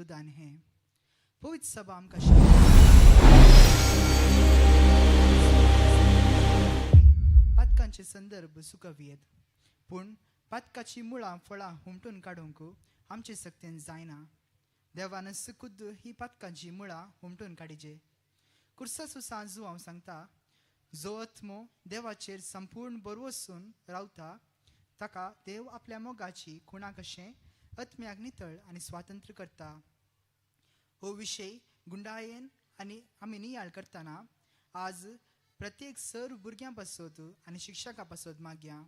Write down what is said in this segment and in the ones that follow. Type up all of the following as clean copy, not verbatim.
आशिर्वादान हे पवित्र सभा आमकां पातकांचे संदर्भ सुकवियेत पूण पातकाची मुळां फळां हुमटून काडूंक आमचे सक्तीन जायना. देवान सुखुद्द ही पातकांची मुळां हुमटून काडिजे. कुर्साचो सांजू हांव सांगता, जो आत्मो देवाचेर संपूर्ण बरवसून रावता ताका देव आपल्या मोगाची खुणा कशें आत्म्याक नितळ आनी स्वातंत्र्य करता. हो विशय गुंडायेन आनी आमी नियाळ करतना आज प्रत्येक सर्व भुरग्यां पासत आनी शिक्षकां पासत मागया.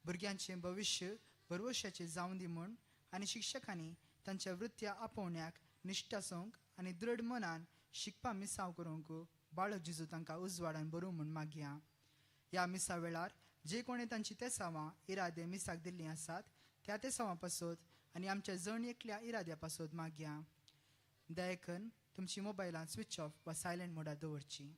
भुरग्यांचें भविश्य बरवशाचें जावं दी म्हूण आनी शिक्षकांनी तांच्या वृत्त्या आपोवण्याक निश्ठासोंक आनी दृढ मनान शिकपा मिसांव करूंक बाळक जेजू तांकां उजवाडान बरोव म्हूण मागया. ह्या मिसा वेळार जे कोणें तांची तेसावां इरादे मिसाक दिल्लीं आसात त्या तेसावां पासत आनी आमच्या जण एकल्या इराद्या पासत मागया. दयेकन तुमची मोबायलां स्विच ऑफ वा सायलेंट मोडार दवरची.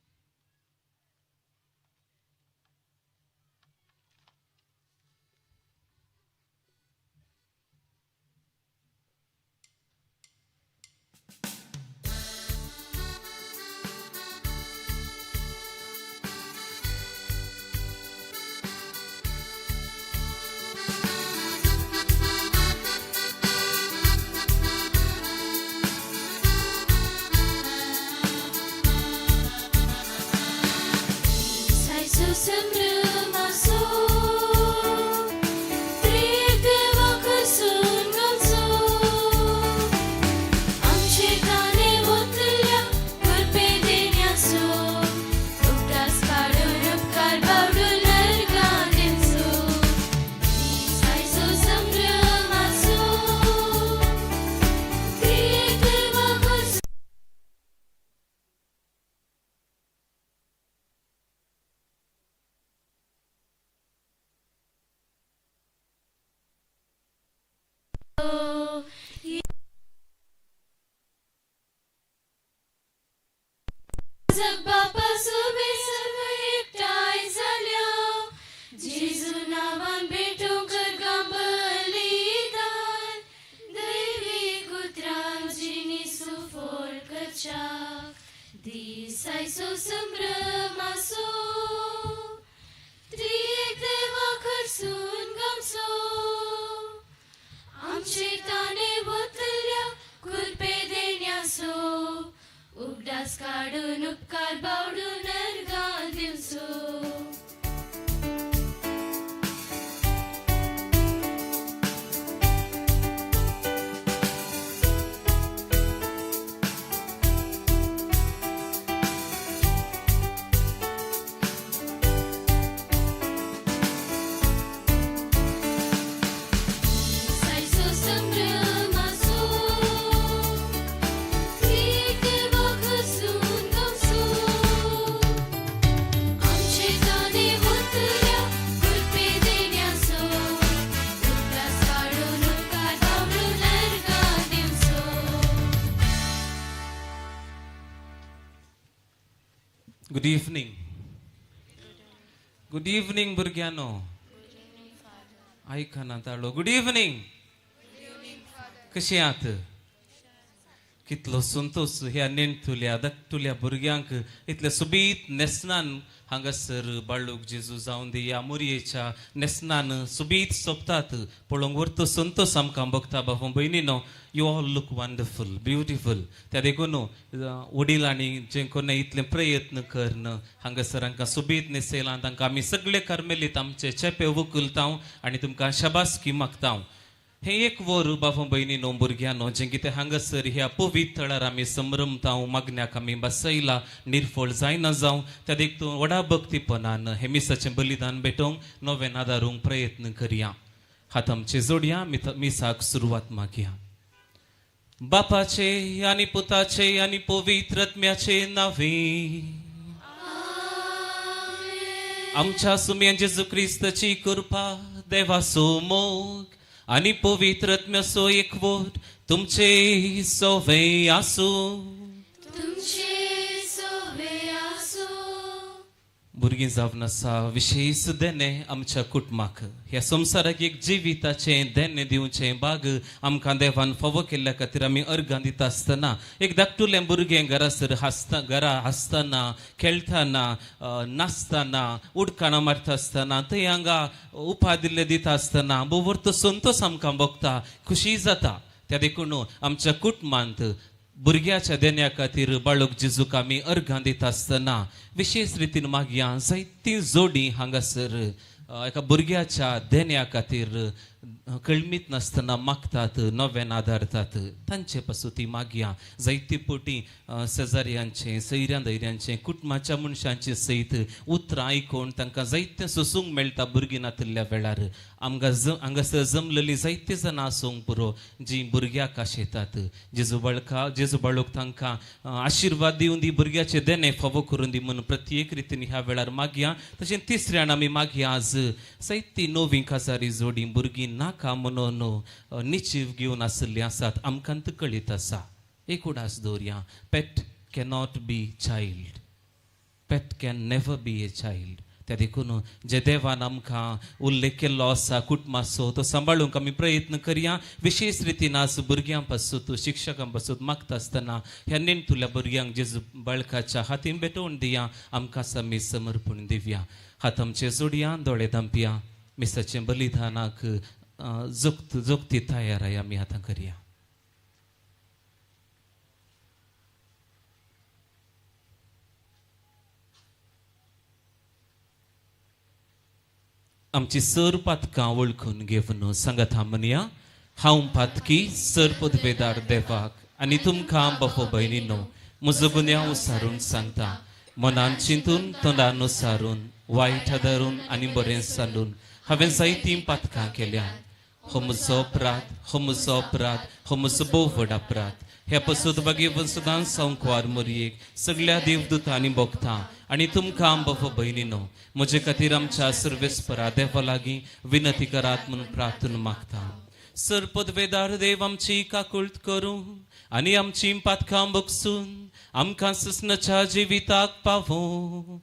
Good evening. Good evening, Burgiano. ऐका ना ताळो. Good evening. कशी आहात? कितलो संतोष ह्या नेणतुल्या धाकटुल्या भुरग्यांक इतल्या सुबीत नेसनान हांगासर बाळूक जेजू जावन दी ह्या मोरयेच्या नेसनान सुबीत सोंपतात पळोवंक व्हरतो संतोष आमकां भोगता बाबा भयणीनो. You all look wonderful beautiful. त्या देखून वडिलांनी जे कोणें इतले प्रयत्न करन हांगासर हांकां सुबीत न्हेसयलां तांकां आमी सगळे कर्मेलीत आमचे चेपे वकुलतांव आनी तुमकां शाबासकी मागतांव. हे एक वर बाबा भयणीनो भुरग्यानो जें कितें हांगासर ह्या पवित्र थळार आमी संभ्रमतांव मागण्याक आमी बसयला निर्फळ जायना जावं त्या देखून व्हडा भक्तीपणान हे मिसाचें बलिदान भेटोवंक नवें आदारूंक प्रयत्न करया. हात आमचे जोडया मिसाक सुरवात मागया. बापाचे आनी पुताचे आनी पवित्र आत्म्याचे नावे. आमच्या सुम्या जेजू क्रिस्ताची कृपा देवाचो मोग आनी पवित्र आत्म्याचो एकवट तुमचे सोवे आसूं. भुरगीं जावन आसा विशेष देणे आमच्या कुटुंबाक ह्या संवसाराक एक जिविताचें देणे दिवचें भाग आमकां देवान फावो केल्ल्या खातीर आमी अर्गां दिता आसतना एक धाकटुलें भुरगें घरासर घरा हांसतना खेळटाना नाचतना उडकाणां मारता आसतना थंय हांगा उपा दिल्ले दिता आसतना बोवर तो संतोश आमकां भोगता खुशी जाता त्या देखून आमच्या कुटुंबांत भुरग्याच्या देण्या खातीर बाळूक जेजूक आमी अर्गां दिता आसतना विशेष रितीन मागया जायतीं जोडी हांगासर एका भुरग्याच्या देण्या खातीर कळमीत नासतना मागतात नव्यान आदारतात तांचे पासून ती मागया जायती पोटी शेजाऱ्यांचे सैऱ्या दैऱ्यांचे कुटुंबाच्या मनशांचे सयत उतरां आयकोवन तांकां जायतें सोसूंक मेळटा भुरगीं नातिल्ल्या वेळार हांगासर जमलेलीं जायतीं जाणां आसूंक पुरो जीं भुरग्याक आशेतात जेजू बाळूक तांकां आशिर्वाद दिवन दी भुरग्याचे देणे फावो करून दी म्हणून प्रत्येक रितीन ह्या वेळार मागया तशें तिसऱ्यान आमी मागया आज जायती नवी काजारी जोडी भुरगीं नाका म्हणून निचीव घेवन आसली आसात आमकां कळीत आसा एक उडास दवरया pet cannot be child pet can never be a child त्या देखून जे देवान आमकां उल्लेख केल्लो आसा कुटुंबाचो तो सांबाळूंक आमी प्रयत्न करया विशेष रितीन आज भुरग्यां पासून शिक्षकां पासून मागता आसतना ह्या नेणतुल्या भुरग्यांक जेजू बाळकाच्या हातीन भेटोवन दिया आमकां आमी समर्पण दिवया हात आमचे जोडया दोळे धांपया मिसाचें बलिदानाक जोगती तयाराय आमी आतां करया आमची सर पातकां वळखून घेवन सांगात म्हणया हांव पातकी सर पदवेदार देवाक आनी तुमकां बाबो भयणीनो म्हजो गुन्यांव सारून सांगता मनान चिंतून तोंडान सारून वायट धरून आनी बरें सांडून हांवें जायतीं पातकां केल्यात हो म्हजो अपराध हो म्हजो अपराध हो म्हजो भोव व्हड अपराध ह्या पासून बागेवन सदांच संकवार मोरयेक सगळ्या देवदूतांनी भोगता आनी तुमकां बाबो भयणीनो म्हजे खातीर आमच्या सर्वेस्परा देवा लागीं विनंती करात म्हणून प्रार्थना मागता सर पदवेदार देव आमची काकुळट करूं आनी आमची पातकां भोगसून आमकां ससनाच्या जिविताक पावों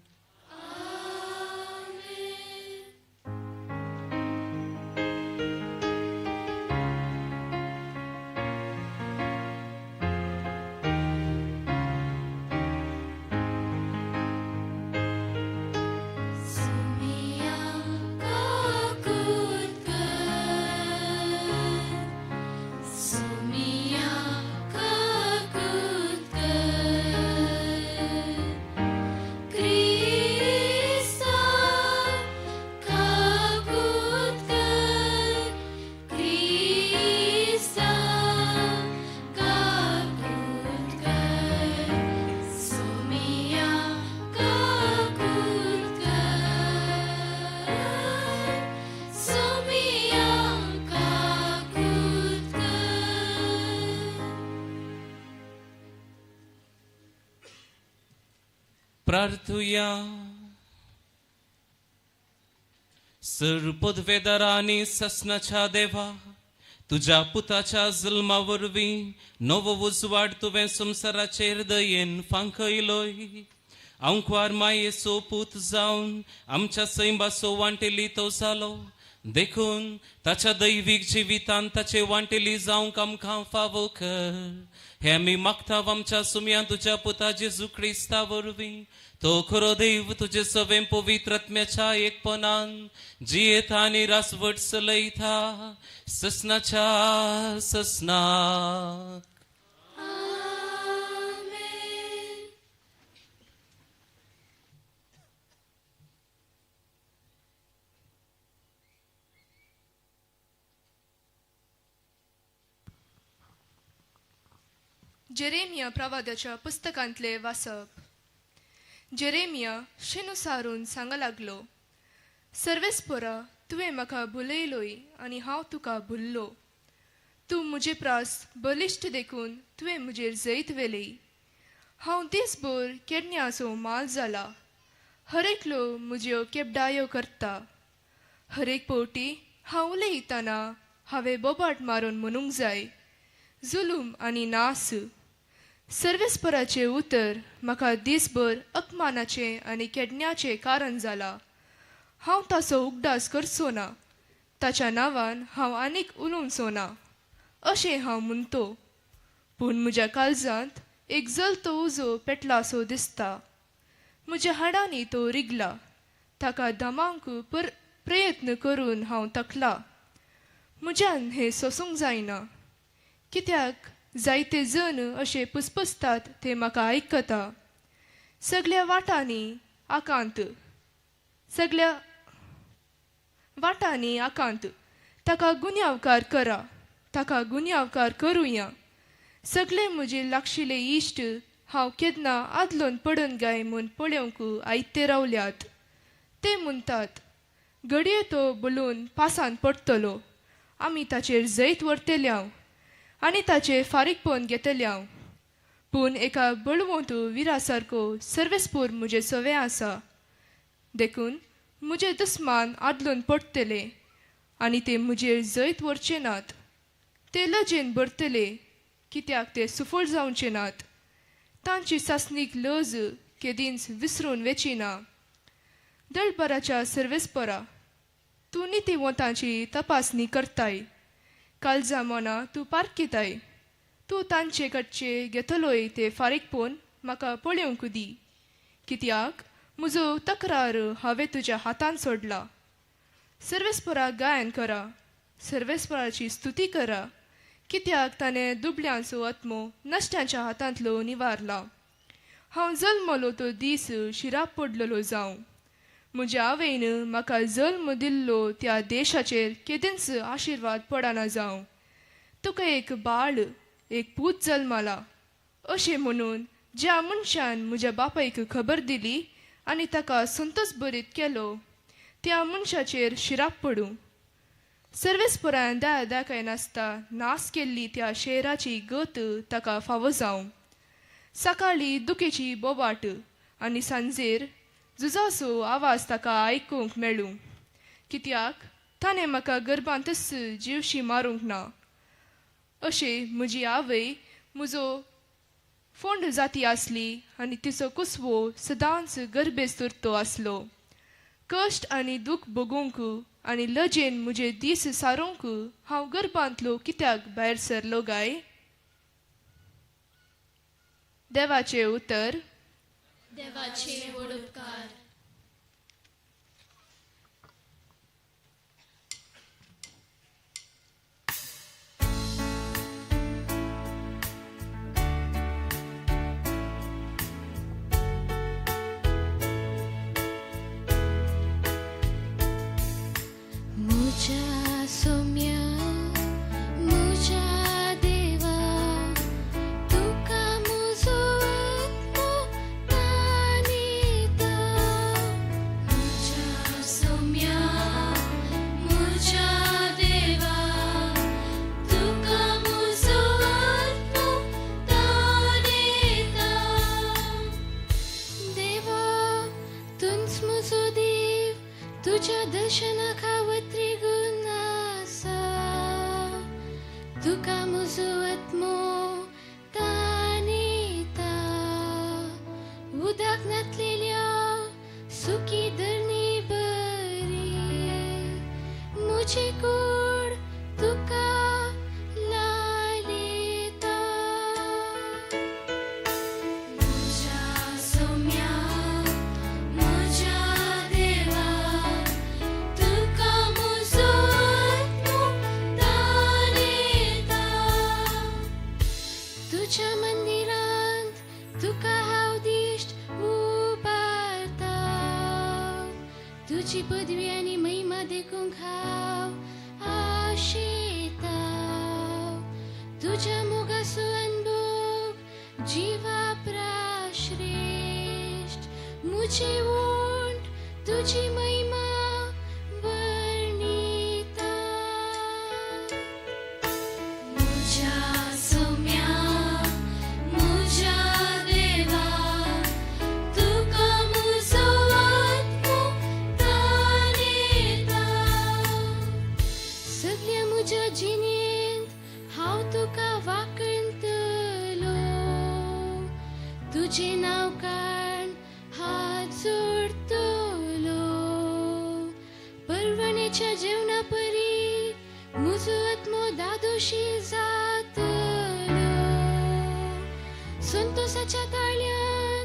प्रार्थुया सर पदवेदारांनी ससनाच्या देवा तुझ्या पुताच्या जल्मा वरवीं नवो उजवाड तुवें संवसाराचेर दयेन फांकयलोय अंकवार मायेचो पूत जावन आमच्या सैंबाचो वांटेली तो जालो देखून ताच्या दैवीक जिवितांत ताचे वांटेली जावंक आमकां फावो कर हे आमी मागता आमच्या सुमया तुझ्या पुता जेजू क्रिस्ता वरवीं तो खरो देव तुजे सवें पवित्र आत्म्याच्या एकपणान जियेता आनी रासवट चलयता ससनाच्या ससनाक जेरेमिया प्रवादाच्या पुस्तकांतले वाचप जेरेमिया शेनू सारून सांगा लागलो सर्वेस्परा तुवें म्हाका भुलयलोय आनी हांव तुका भुललो तूं म्हजे प्रास बलिश्ट देखून तुवें म्हजेर जैत वेली हांव दिसभर केडण्याचो माल जाला हरेकलो म्हज्यो केबडायो करता हरेक पोवटी हांव उलयतना हांवें बोबाट मारून म्हणूंक जाय जुलूम आनी नास सर्वेस्पराचे उतर म्हाका दिसभर अपमानाचे आनी केडण्याचे कारण जाला. हांव ताचो उगडास करचो ना, ताच्या नांवान हांव आनीक उलोवचो ना अशें हांव म्हणतो. पूण म्हज्या काळजांत एक जलतो उजो पेटलासो दिसता. म्हज्या हाडांनी तो रिगला. ताका दमांक प्रयत्न करून हांव तकला. म्हज्यान हें सोसूंक जायना, कित्याक जायते जण अशे पुसपुसतात ते म्हाका आयकता. सगळ्या वाटांनी आकांत ताका गुन्यांवकार करा, ताका गुन्यांवकार करुया. सगळे म्हजे लागशिले इश्ट हांव केन्ना आदलोन पडून गाय म्हूण पळोवंक आयते रावल्यात. ते म्हणटात, घडये तो बलून पासान पडटलो, आमी ताचेर जैत व्हरतल्यांव आनी ताचे फारीकपण घेतल्यांव. पूण एका बळवंत विरा सारको सर्वेस्पोर म्हजे सवे आसा. देखून म्हजे दुस्मान आदलोन पडटले आनी ते म्हजेर जैत व्हरचे नात. ते लजेन भरतले, कित्याक ते सुफळ जावचे नात. तांची सासणीक लज केदींच विसरून वेचिना. दळपराच्या सर्वेस्परा, तूं नितीवंतांची तपासणी करताय. काळजा मना तूं पारखिताय. तूं तांचे कडचे घेतलोय ते फारीकपण म्हाका पळोवंक दी, कित्याक म्हजो तक्रार हांवें तुज्या हातान सोडला. सर्वेस्पराक गायन करा, सर्वेस्पराची स्तुती करा, कित्याक ताणें दुबळ्यांचो आत्मो नश्ट्यांच्या हातांतलो निवारला. हांव जल्मलो तो दीस शिराब पडलेलो जावं. म्हज्या आवयन म्हाका जल्म दिल्लो त्या देशाचेर केदींच आशिर्वाद पडना जावं. तुका एक बाळ, एक पूत जल्माला अशें म्हणून ज्या मनशान म्हज्या बापायक खबर दिली आनी ताका संतोष बरीत केलो, त्या मनशाचेर शिराब पडूं. सर्वेस्परान दाखय नासता नास केल्ली त्या शेराची गत ताका फावो जावं. सकाळी दुखेची बोबाट आनी सांजेर झुजाचो आवाज ताका आयकूंक मेळूं, कित्याक ताणें म्हाका गर्भांतच जीवशी मारूंक ना. अशें म्हजी आवय म्हजो फोंड जाती आसली आनी तिचो कुसवो सदांच गर्भेस उरतो आसलो. कश्ट आनी दूख भोगूंक आनी लजेन म्हजे दीस सारोंक हांव गर्भांतलो कित्याक भायर सरलो गाय? देवाचे उतर. देवाचे वडोपकार. मुझा सौम्या मुझा देवा तुका मुजो आत्मो तानिता. मुझा सौम्या मुझा देवा तुका मुजो आत्मो तानिता. देवा तुंच मुजो देव, तुझ्या दर्शना खावत्री गुण आसा. तुका मुजो आत्मो तानिता. उदक नातलेल्या सुकी धरणी बरी, मुझे कूड तुका लालिता. मुझा सौम्या मुझा देवा तुका मुजो आत्मो तानिता. तुझ्या मंदिरांत तुका हांव दिश्ट उबारता. तुजी पदवी आनी महिमा देखूंक हांव आशेता. तुझ्या मोगाचो अनुभव जिवा प्राश्रेष्ठ. मुझे वोंट तुजी महिमा वर्णिता. मुझा सौम्या मुझा देवा तुका मुजो आत्मो तानिता. सगळ्या म्हज्या जिणेंत हांव तुका वाकणतलो. तुझे नाव काढ हात जोडतलो परवणेच्या जेवणा परी मुजो आत्मो दादोशी जातलो संतोषाच्या ताळ्यान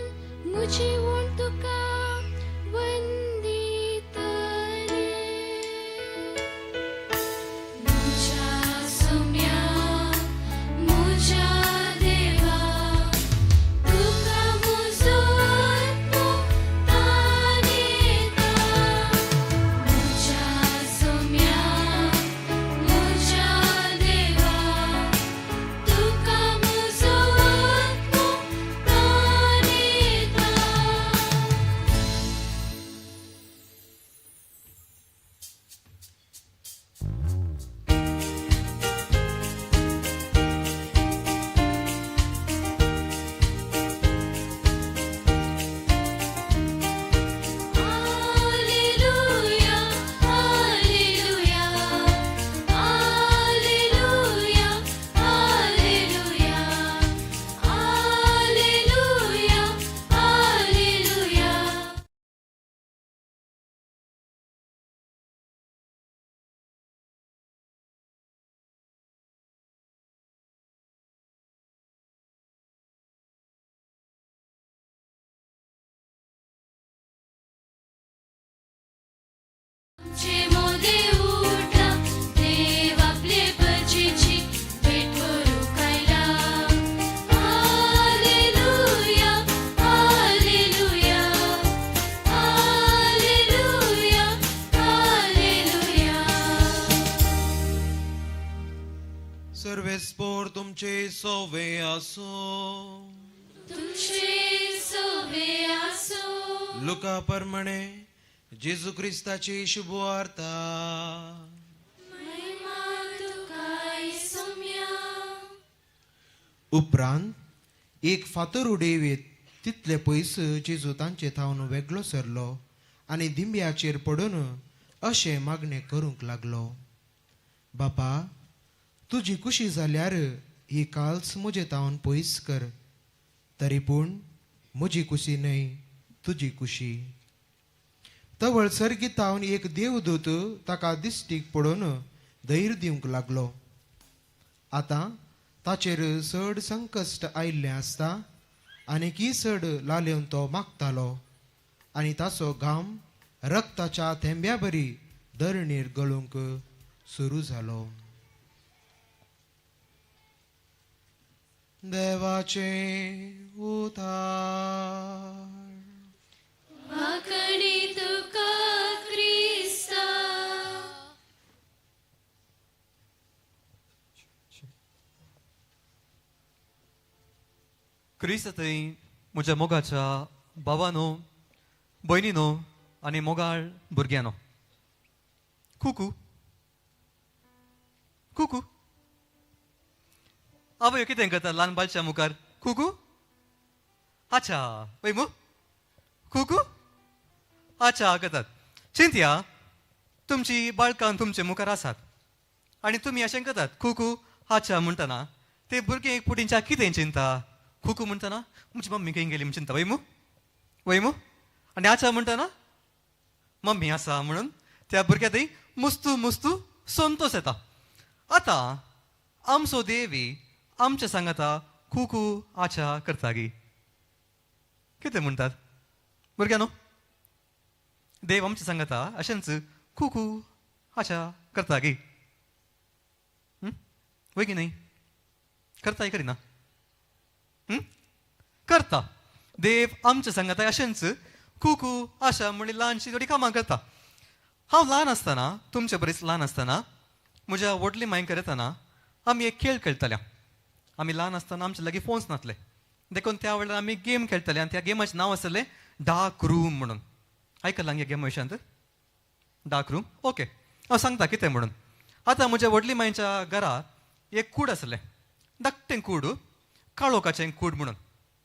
मुजी ओण तुका वंदितले मुझ्या सोम्या मुझ्या देवा तुका मुजो आत्मो तानेता मुझ्या सोम्या मुझ्या देवा तुका मुजो आत्मो तानेता Alleluia, Alleluia, Alleluia, Alleluia, Alleluia, Alleluia. आमचे मोदे उठा देव आपले बजेची भेट करू खायला हालेलुया हालेलुया हालेलुया हालेलुया सर्वेस्पोर तुमचे सोवे असो तुमचे सोवे असो लुका परमणे जेजू ख्रिस्ताची शुभवार्ता महिमा तुका सोम्या उपरांत एक फातर उडयवेत तितले पयस जेजू तांचे थावन वेगळो सरलो आनी दिंब्याचेर पडून अशें मागणें करूंक लागलो बापा तुजी कुशी जाल्यार ही काल्स म्हजे थावन पयस कर तरी पूण म्हजी कुशी न्हय तुजी कुशी तवळ सर्गीत थावन एक देवदूत ताका दिश्टीक पडून धैर्य दिवंक लागलो आतां ताचेर चड संकश्ट आयिल्लें आसता आनी की चड लालेवन तो मागतालो आनी ताचो घाम रक्ताच्या थेंब्या बरी धरणीर गळूंक सुरू जालो देवाचे उतार वाकडी तुका क्रिस्ता क्रिस्त थंय म्हज्या मोगाच्या भावानो भयणीनो आनी मोगाळ भुरग्यानो कुकू कुकू आवय कितें करता ल्हान बालच्या मुखार कुकू अच्छा पळय मू कुकू अच्छा करतात चिंतया तुमची बाळकां तुमचे मुखार आसात आनी तुमी अशें करतात कुकू अच्छा म्हणटना ते भुरगे फुटींच्या कितें चिंता कुकू म्हणटना म्हजी मम्मी खंय गेली म्हण चिंता वय मू आनी अच्छा म्हणटना मम्मी आसा म्हणून त्या भुरग्या थंय मुस्तू मुस्तू संतोष येता आतां आमचो देवी आमच्या सांगाता कुकू आचा करता गी कितें म्हणटात भुरग्यानो देव आमच्या सांगाता अशेंच कुकू आचा करता गी वय की नाही करताय करिना करता देव आमच्या सांगाता अशेंच कुकू आशा म्हणली ल्हानशी थोडी कामां करता हांव ल्हान आसतना तुमच्या बरीच ल्हान आसतना म्हज्या व्हडली मायंकर येतना आमी एक खेळ खेळटाल्या आमी ल्हान आसतना आमचे लागीं फोन्स नासले देखून त्या वेळार आमी गेम खेळटाले आनी त्या गेमाचें नांव आसलें डार्क रूम म्हणून आयकलां ह्या गेमा विशयांत डार्क रूम ओके हांव सांगता कितें म्हणून आतां म्हज्या व्हडली मायच्या घरांत एक कूड आसलें धाकटें कूड काळोखाचें कूड म्हणून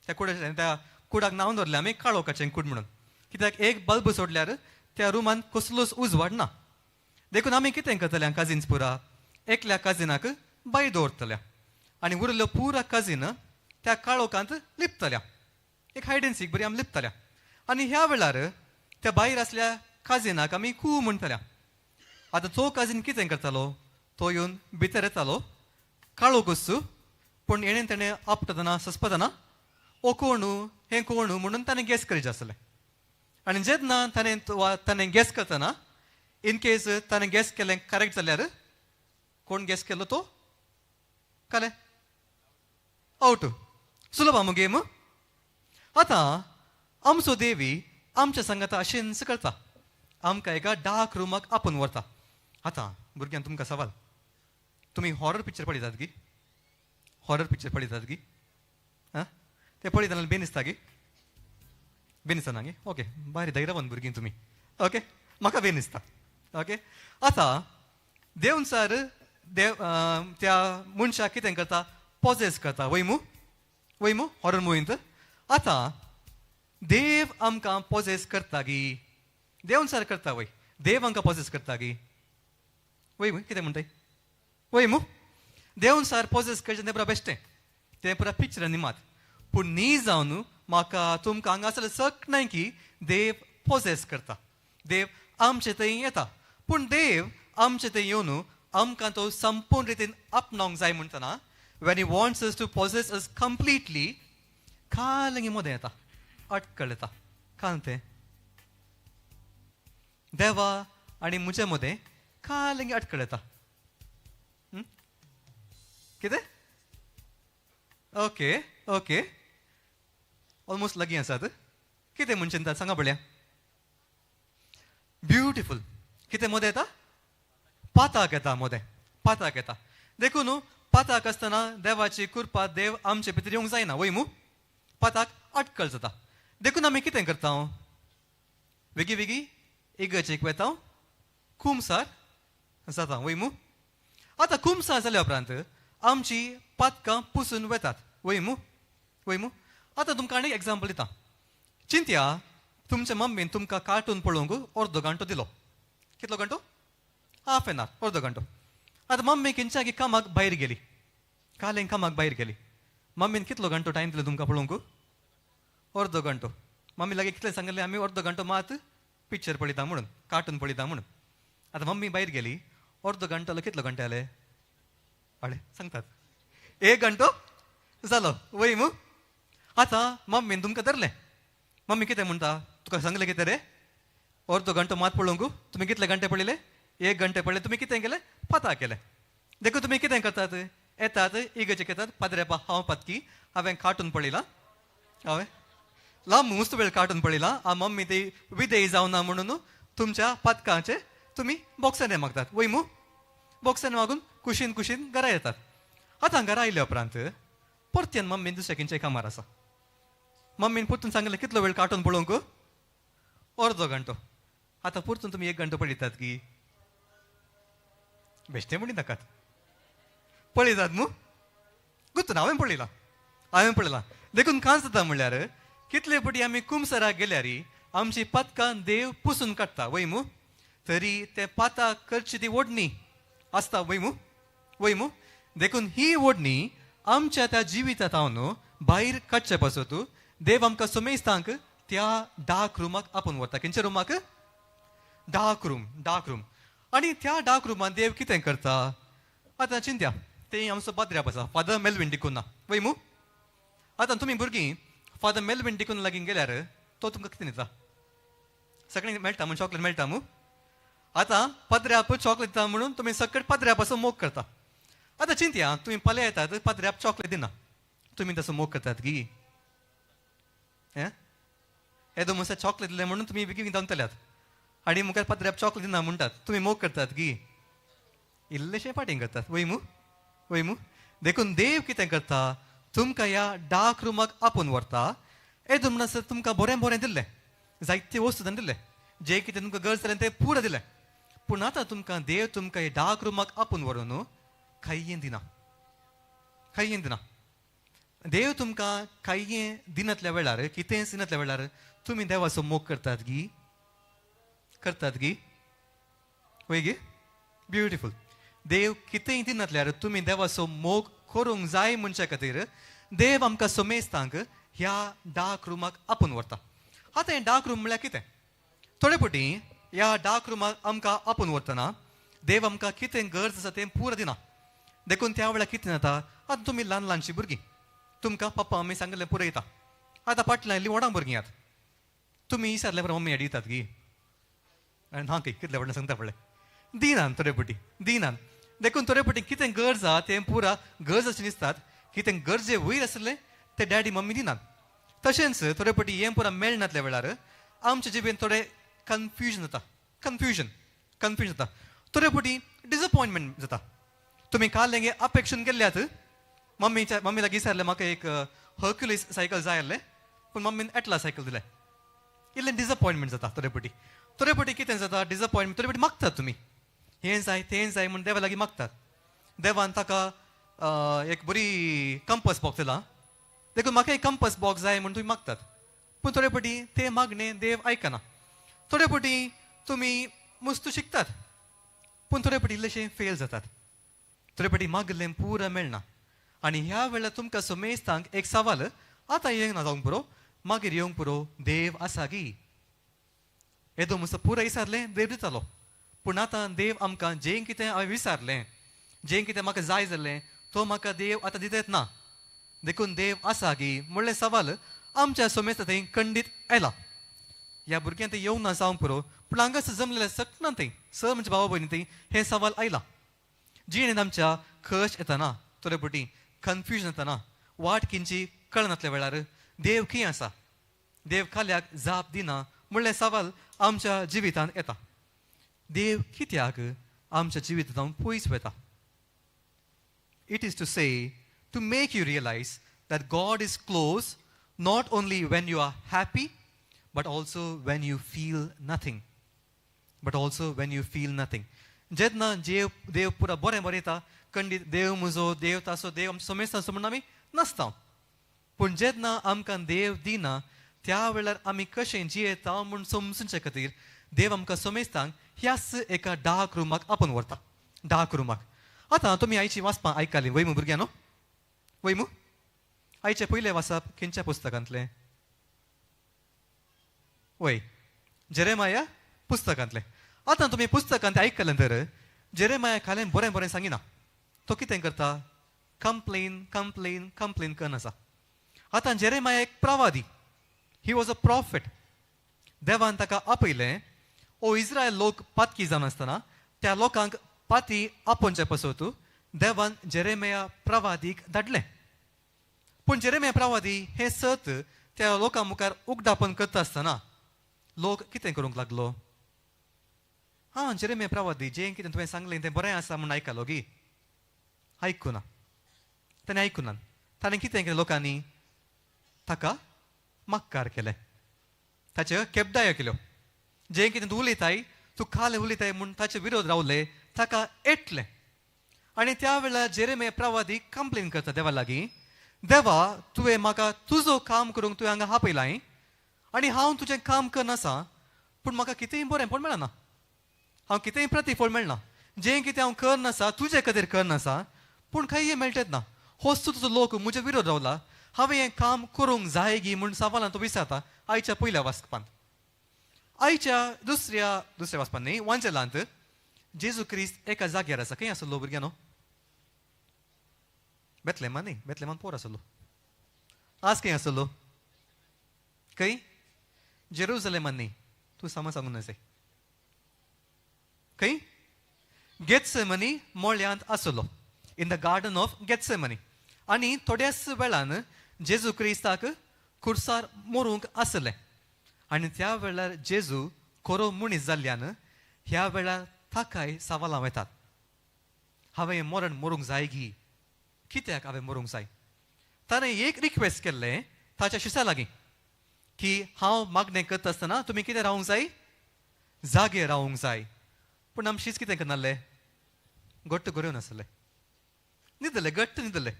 त्या कुडाक नांव दवरलें आमी काळोखाचें कूड म्हणून कित्याक एक बल्ब सोडल्यार त्या रुमान कसलोच उजवाड ना देखून आमी कितें करतले काजिन्स पुरा एकल्या काजिनाक बाय दवरतल्या आनी उरलो पुरा काजीन त्या काळोखांत लिपतल्या एक हायड एंड सीक बरी आमी लिपताल्या आनी ह्या वेळार त्या भायर आसल्या काजिनाक आमी खूब म्हणटाल्या आतां तो काजीन कितें करतालो तो येवन भितर येतालो काळो कस्सू पूण येणें तेणें आपटतना ससपतना ओ कोणू हें कोणू म्हणून ताणें गॅस करीत आसलें आनी जेन्ना ताणें गॅस करतना इन केस ताणें गॅस केलें करेक्ट जाल्यार कोण गॅस केलो तो कळ्ळें आउट सुलभ आमो गेम आतां आमचो देवी आमच्या सांगात अशेंच करता आमकां एका डार्क रुमाक आपोवन व्हरता आतां भुरग्यांक तुमकां सवाल तुमी हॉरर पिक्चर पळयतात गी हॉरर पिक्चर पळयतात गी आं ते पळयतना बेन दिसता गी बेन दिसना गे ओके भारी धैर्यवान भुरगीं तुमी ओके म्हाका बेन दिसता ओके आतां देवचार त्या मनशाक कितें करता पॉजेस करता वयमू हॉरर मुवींत आतां देव आमकां पॉजेस करता गी देवचार करता वय देव आमकां पॉजेस करता गी वय कितें म्हणटाय वयमू देवचार पॉजेस करचें तें पुरा बेश्टें तें पुरा पिक्चरांनी मात पूण न्ही जावन म्हाका तुमकां हांगासर सकनाय की देव पॉजेस करता देव आमचे थंय येता पूण देव आमचे थंय येवन आमकां तो संपूर्ण रितीन आपणावंक जाय म्हणटना when he wants us to possess us completely कालंगी मोदें येता अटकळ येता काल तें देवा आनी म्हजे मदें कालंगी अटकळ येता कितें ओके ओके ऑलमोस्ट लागीं आसात कितें म्हणचें ता सांगा पळया ब्युटिफूल कितें मोदें येता पाताक येता मोदें पाताक येता देखून पाताक आसतना देवाची कृपा देव आमचे भितर येवंक जायना वयमू पाताक अटकळ जाता देखून आमी कितें करता वेगी वेगी इगर्जेक वेता खुमसार जाता वयमू आतां खुमसार जाल्या उपरांत आमची पातकां पुसून वेतात वयमू आतां तुमकां आनीक एग्जाम्पल दिता चिंत्या तुमच्या मम्मीन तुमकां कार्टून पळोवंक अर्दो घंटो दिलो कितलो घंटो हाफ एन आवर अर्दो घंटो आतां मम्मी खंयच्याय कामाक भायर गेली कालें कामाक भायर गेली मम्मीन कितलो घंटो टायम दिलो तुमकां पळोवंक अर्दो घंटो मम्मी लागीं कितलें सांगलें आमी अर्दो घंटो मात पिक्चर पळयता म्हणून कार्टून पळयता म्हणून आतां मम्मी भायर गेली अर्दो घंटो कितलो घंटे जाले अळे सांगतात 1 घंटो जालो वयमू आतां मम्मीन तुमकां धरलें मम्मी कितें म्हणटा तुका सांगलें कितें रे अर्दो घंटो मात पळोवंक तुमी कितले घंटे पळयले 1 घंटे पळयले तुमी कितें केलें पाता केलें देखून तुमी कितें करतात येतात इगर्जेक येतात पाद्रेपा हांव पातकी हांवें कार्टून पळयलां हांवें लांब मस्त वेळ कार्टून पळयलां आ मम्मी ती विदेय जावना म्हणून तुमच्या पातकांचे तुमी बॉक्सांनी मागतात वयमू बॉक्सांनी मागून कुशीन कुशीन घरा येतात आतां घरा आयल्या उपरांत परत्यान मम्मीन दुसऱ्या खंयच्याय कामार आसा मम्मीन परतून सांगलें कितलो वेळ कार्टून पळोवंक अर्दो घंटो आतां परतून तुमी 1 घंटो पळयतात की बेश्टें म्हणीत नाकात पळयतात न्हू गुतून हांवें पळयलां देखून कांच जाता म्हणल्यार कितले फावटी आमी कुमसराक गेल्यार आमची पातकां देव पुसून काडटा वयमू तरी ते पाताक करची ती ओडणी आसता वयमू देखून ही ओडणी आमच्या त्या जिवितांत हांव भायर काडचे पासत देव आमकां सोमेस्तांक त्या डार्क रुमाक आपोवन व्हरता खंयच्या रुमाक डार्क रूम आनी त्या डार्क रुमान देव कितें करता आतां चिंत्या ते आमचो पाद्र्याप आसा फादर मेल्विन डिकुना वयमू आतां तुमी भुरगीं फादर मेल्विन डिकुना लागीं गेल्यार तो तुमकां कितें दिता सगळें मेळटा म्हूण चॉकलेट मेळटा मू आतां पाद्र्याप चॉकलेट दिता म्हणून तुमी सकट पाद्र्याप असो मोग करता आतां चिंत्या तुमी फाल्यां येतात पाद्र्याप चॉकलेट दिना तुमी तसो मोग करतात गी येदो म्हणसर चॉकलेट दिलें म्हणून तुमी बेगीन दवरतल्यात आनी मुखार पाद्र्याप चॉकलेट दिना म्हणटात तुमी मोग करतात गी इल्लेशे फाटीं करतात वयमू देखून देव कितें करता तुमकां ह्या डार्क रुमाक आपोवन व्हरता येदो म्हणसर तुमकां बरें दिल्लें जायते वस्तू ताणें दिल्ले जे कितें तुमकां गरज जालें तें पुरो दिलें पूण आतां तुमकां देव तुमकां हे डार्क रुमाक आपोवन व्हरून कांय दिना देव तुमकां कांय दिनातल्या वेळार कितें दिनातल्या वेळार तुमी देवाचो मोग करतात गी वय गे ब्युटिफूल देव कितेंय दिनातल्यार तुमी देवाचो मोग करूंक जाय म्हणचे खातीर देव आमकां सोमेस्तांक ह्या डार्क रुमाक आपूण व्हरता. आतां हें डार्क रूम म्हळ्यार कितें? थोडे फावटी ह्या डार्क रुमाक आमकां आपूण व्हरतना देव आमकां कितें गरज आसा तें पुरो दिना. देखून त्या वेळार कितें जाता, आतां तुमी ल्हान ल्हानशीं भुरगीं, तुमकां पप्पा मम्मी सांगलें पुरो येता. आतां फाटल्यान लिवोडां भुरगीं आहात, तुमी विचारले बरें मम्मी हें दितात की, ना की कितले व्हडलें सांगता पळय, दिनान थोडे फावटी दिनान. देखून थोडे फावटी कितें गरज आहा तें पुरा गरज अशें दिसतात, कितें गरजे वयर आसलें तें डॅडी मम्मी दिनात. तशेंच थोडे फावटी हें पुरा मेळनातल्या वेळार आमच्या जिबेन थोडें कन्फ्युजन जाता. कन्फ्युजन जाता. थोडे फावटी डिसअपॉयंटमेंट जाता. तुमी काल हेंगे अपेक्षेन गेल्ल्यात, मम्मी लागीं विचारलें म्हाका एक हर्क्युलिस सायकल जाय आसलें, पूण मम्मीन एटला सायकल दिलें. इल्लें डिसअपॉयंटमेंट जाता थोडे फावटी. थोडे फावटी कितें जाता डिसअपॉयंटमेंट, थोडे फावटी मागतात तुमी हें जाय तें जाय म्हूण देवा लागीं मागतात. देवान ताका एक बरी कंपस बॉक्स दिला, देखून म्हाका एक कंपस बॉक्स जाय म्हूण तुमी मागतात. पूण थोडे फावटी तें मागणें देव आयकना. थोडे फावटी तुमी मस्त शिकतात, पूण थोडे फावटी इल्लेशें फेल जातात. थोडे फावटी मागलें पुरा मेळना. आनी ह्या वेळार तुमकां समेस्तांक एक सवाल, आतां येवंक ना जावंक पुरो, मागीर येवंक पुरो, देव आसा गी. येदो म्हजो पुरो विचारलें देव दितालो, पूण आतां देव आमकां जें कितें हांवें विचारलें, जें कितें म्हाका जाय जाल्लें तो म्हाका देव आतां दितेत ना. देखून देव आसा गी म्हणलें सवाल आमच्या समेस्त थंय खंडीत आयला. ह्या भुरग्यांक थंय येवंक ना जावंक पुरो, पूण हांगासर जमलेल्या सगळ्यांक थंय सर म्हणजे भावा भयणी थंय हें सवाल आयला. जिणेन आमच्या खश येतना, थोडे फावटी कन्फ्युजन येतना, वाट खंयची कळनातल्या वेळार देव खंय आसा, देव खाल्याक जाप दिना म्हणलें सवाल आमच्या जिवितांत येता. देव कित्याक आमच्या जिवितांत पयस वता? It is to say, to make you realize that God is close not only when you are happy, but also when you feel nothing. But also when you feel nothing. जेन्ना देव पुरा बरें बरें येता, खंडीत देव म्हजो, देव तासो, देव आमच्या समेस्त आसा म्हणून आमी नासता. पूण जेन्ना आमकां देव दिना त्या वेळार आमी कशें जियेता म्हूण समजुचे खातीर देव आमकां समेस्तांक ह्याच एका डार्क रुमाक आपूण व्हरता. डार्क रुमाक. आतां तुमी आयची वाचपां आयकली वयमू भुरग्यानो, वयमू आयचे पयलें वाचप खंयच्या पुस्तकांतलें? वय जेरेमाया पुस्तकांतलें. आतां तुमी पुस्तकांत आयकलें तर जेरेमाया खालें बरें बरें सांगिना. तो कितें करता? कंप्लेन कंप्लेन कंप्लेन करना आसा. आतां जेरेमाया एक प्रवादी, ही वॉज अ प्रॉफिट. देवान ताका आपयलें, ओ इस्रायल लोक पातकी जावन आसतना त्या लोकांक पाती आपोवचे पसत देवान जेरेमिया प्रवादीक धाडलें. पूण जेरेमिया प्रवादी हें सत त्या लोकां मुखार उगडापण करता आसतना लोक कितें करूंक लागलो? जेरेमिया प्रवादी जें कितें तुवें सांगलें तें बरें आसा म्हूण आयकलो गी. आयकुना. ताणें आयकुना. ताणें कितें केलें? लोकांनी ताका मक्कार केलें, ताच्यो केपदायो केल्यो. जें कितें तूं उलयताय, तूं खालें उलयताय म्हूण ताचे विरोध रावले, ताका एटलें. आनी त्या वेळार जेरेमिया प्रवादी कंप्लेन करता देवा लागीं, देवा तुवें म्हाका तुजो काम करूंक तुवें हांगा आपयलाय आनी हांव तुजें काम करनासा, पूण म्हाका कितेंय बरेंपण मेळना, हांव कितेंय प्रतिफळ मेळना. जें कितें हांव करनासा तुजे खातीर करनासा, पूण खंय मेळटेत ना. होच तुजो लोक म्हजे विरोध रावला, हांवें हें काम करूंक जाय गी म्हूण सवालान तो विचारता आयच्या पयल्या वाचपांत. आयच्या दुसऱ्या वाचपांत न्ही, वांचलांत जेजू क्रिस्त एका जाग्यार आसा. खंय आसलो भुरग्यानो? बेतलेमान न्ही, बेतलेमान पोर आसलो. आज खंय आसलो? खंय? जेरुसलेमान न्ही, तूं सामा सांगून नासय. खंय? गेत्सेमनी मोळ्यांत आसलो, in the garden of Gethsemane. आनी थोड्याच वेळान जेजू क्रिस्ताक खुर्सार मरूंक आसलें. आनी त्या वेळार जेजू खरो मनीस जाल्ल्यान ह्या वेळार ताकाय सवालां येतात. हांवें मरण मरूंक जाय गी, कित्याक हांवें मरूंक जाय? ताणें एक रिक्वेस्ट केल्लें ताच्या शिश्यां लागीं की हांव मागणें करता आसतना तुमी कितें रावूंक जाय? जागे रावूंक जाय. पूण आमचें शिश कितें करनासलें? घट्ट करूं नासलें, न्हिदलें, घट्ट न्हिदलें.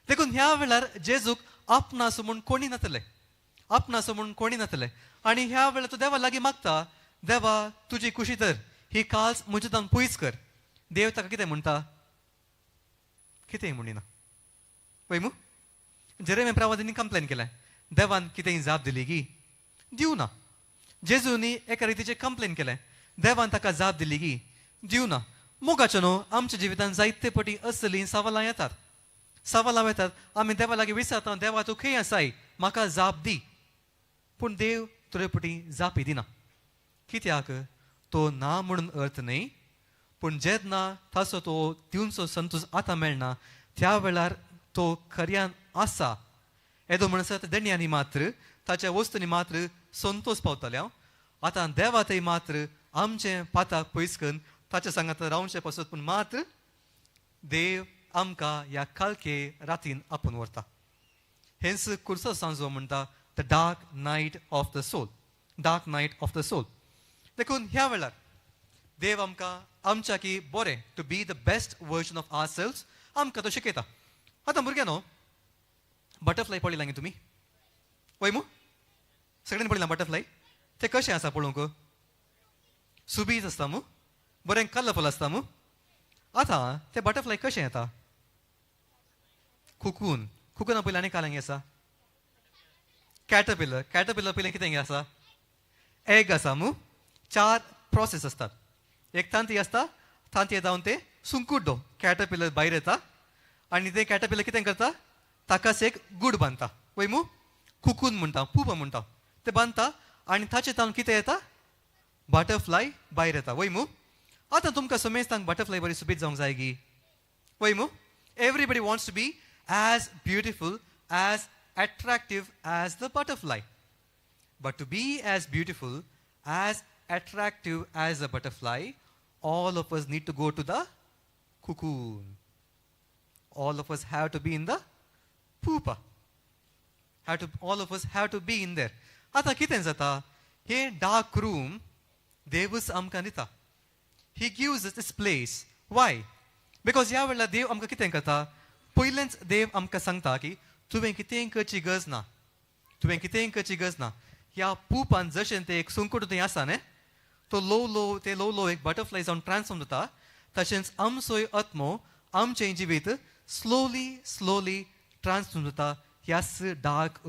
देखून ह्या वेळार जेजूक आपणास म्हूण कोणी नासलें, आपणास म्हूण कोणी नासलें. आनी ह्या वेळार तो देवा लागीं मागता, देवा तुजी खुशी तर ही काल्स म्हजे तान पयस कर. देव ताका कितें म्हणटा? कितेंय म्हणिना. पळय मू जेरेमिया प्रवादींनी कंप्लेन केलें, देवान कितेंय जाप दिली की दिवना. जेजूनी एका रितीचे कंप्लेन केलें, देवान ताका जाप दिली की दिवना. मोगाचे न्हू आमच्या जिवितांत जायते पटी असली सवालां येतात. सवालां येतात, आमी देवा लागीं विचारता, देवा तूं खंय आसाय, म्हाका जाप दी. पूण देव तुरे पटी जापी दिना. कित्याक तो ना म्हणून अर्थ न्ही, पूण जेन्ना ताचो तो दिवचो संतोश आतां मेळना त्या वेळार तो खऱ्यान आसा. येदो म्हणसर देण्यांनी मात्र ताच्या वस्तूंनी मात्र संतोष पावतले. आतां देवा थंय मात्र आमचे पाताक पयस करून ताच्या सांगात रावचे पासत, पूण मात्र देव आमकां ह्या काळखे रातीन आपूण व्हरता. हेंच कुर्सो सांजो म्हणटा the dark night of the soul. Dark night of the soul. देखून ह्या वेळार देव आमकां आमच्या की बरें to be the best version of our selves आमकां तो शिकयता. आतां भुरग्यानो बटरफ्लाय पळयला न्ही तुमी? वय मू सगळ्यांनी पळयला बटरफ्लाय? ते कशें आसा पळोवंक? सुबीज आसता मू, बरें कलरफूल आसता मू. आतां ते बटरफ्लाय कशें येता? कुकून. कुकूना पयलीं आनी कालांगी आसा कॅटरपिलर. कॅटरपिलर पयलीं कितें आसा? एग आसा मू. 4 प्रोसेस असतात. एक तांती आसता, तांती जावन ते सुंकुड्डो कॅटरपिलर भायर येता आनी ते कॅटरपिलर कितें करता? ताकाच एक गूड बांदता. वय मू कुकून म्हणटा, पुपा म्हणटा. ते बांदता आनी ताचे तावन कितें येता? बटरफ्लाय भायर येता. वय मू आतां तुमकां समेस्तांक बटरफ्लाय बरी सुबीत जावंक जाय गी. वय मू everybody wants to be as beautiful, as attractive as the butterfly. But to be as beautiful, as attractive as a butterfly, all of us need to go to the cocoon. All of us have to be in the pupa. All of us have to be in there. Ata kiten jata? He dark room, Devus amka nita. He gives us this place. Why? Because ह्या वेळेला देव आमकां कितें करता? पयलेंच देव आमकां सांगता की तुवें कितें करची गरज ना. तुवें कितें करची गरज ना. ह्या पुपान जशें तें एक सुंकूट थंय आसा न्ही, तो लो लो एक बटरफ्लाय जावन ट्रान्सफॉर्म जाता, तशेंच आमचोय आत्मो आमचें जिवीत स्लोली ट्रान्सफॉर्म जाता ह्याच डार्क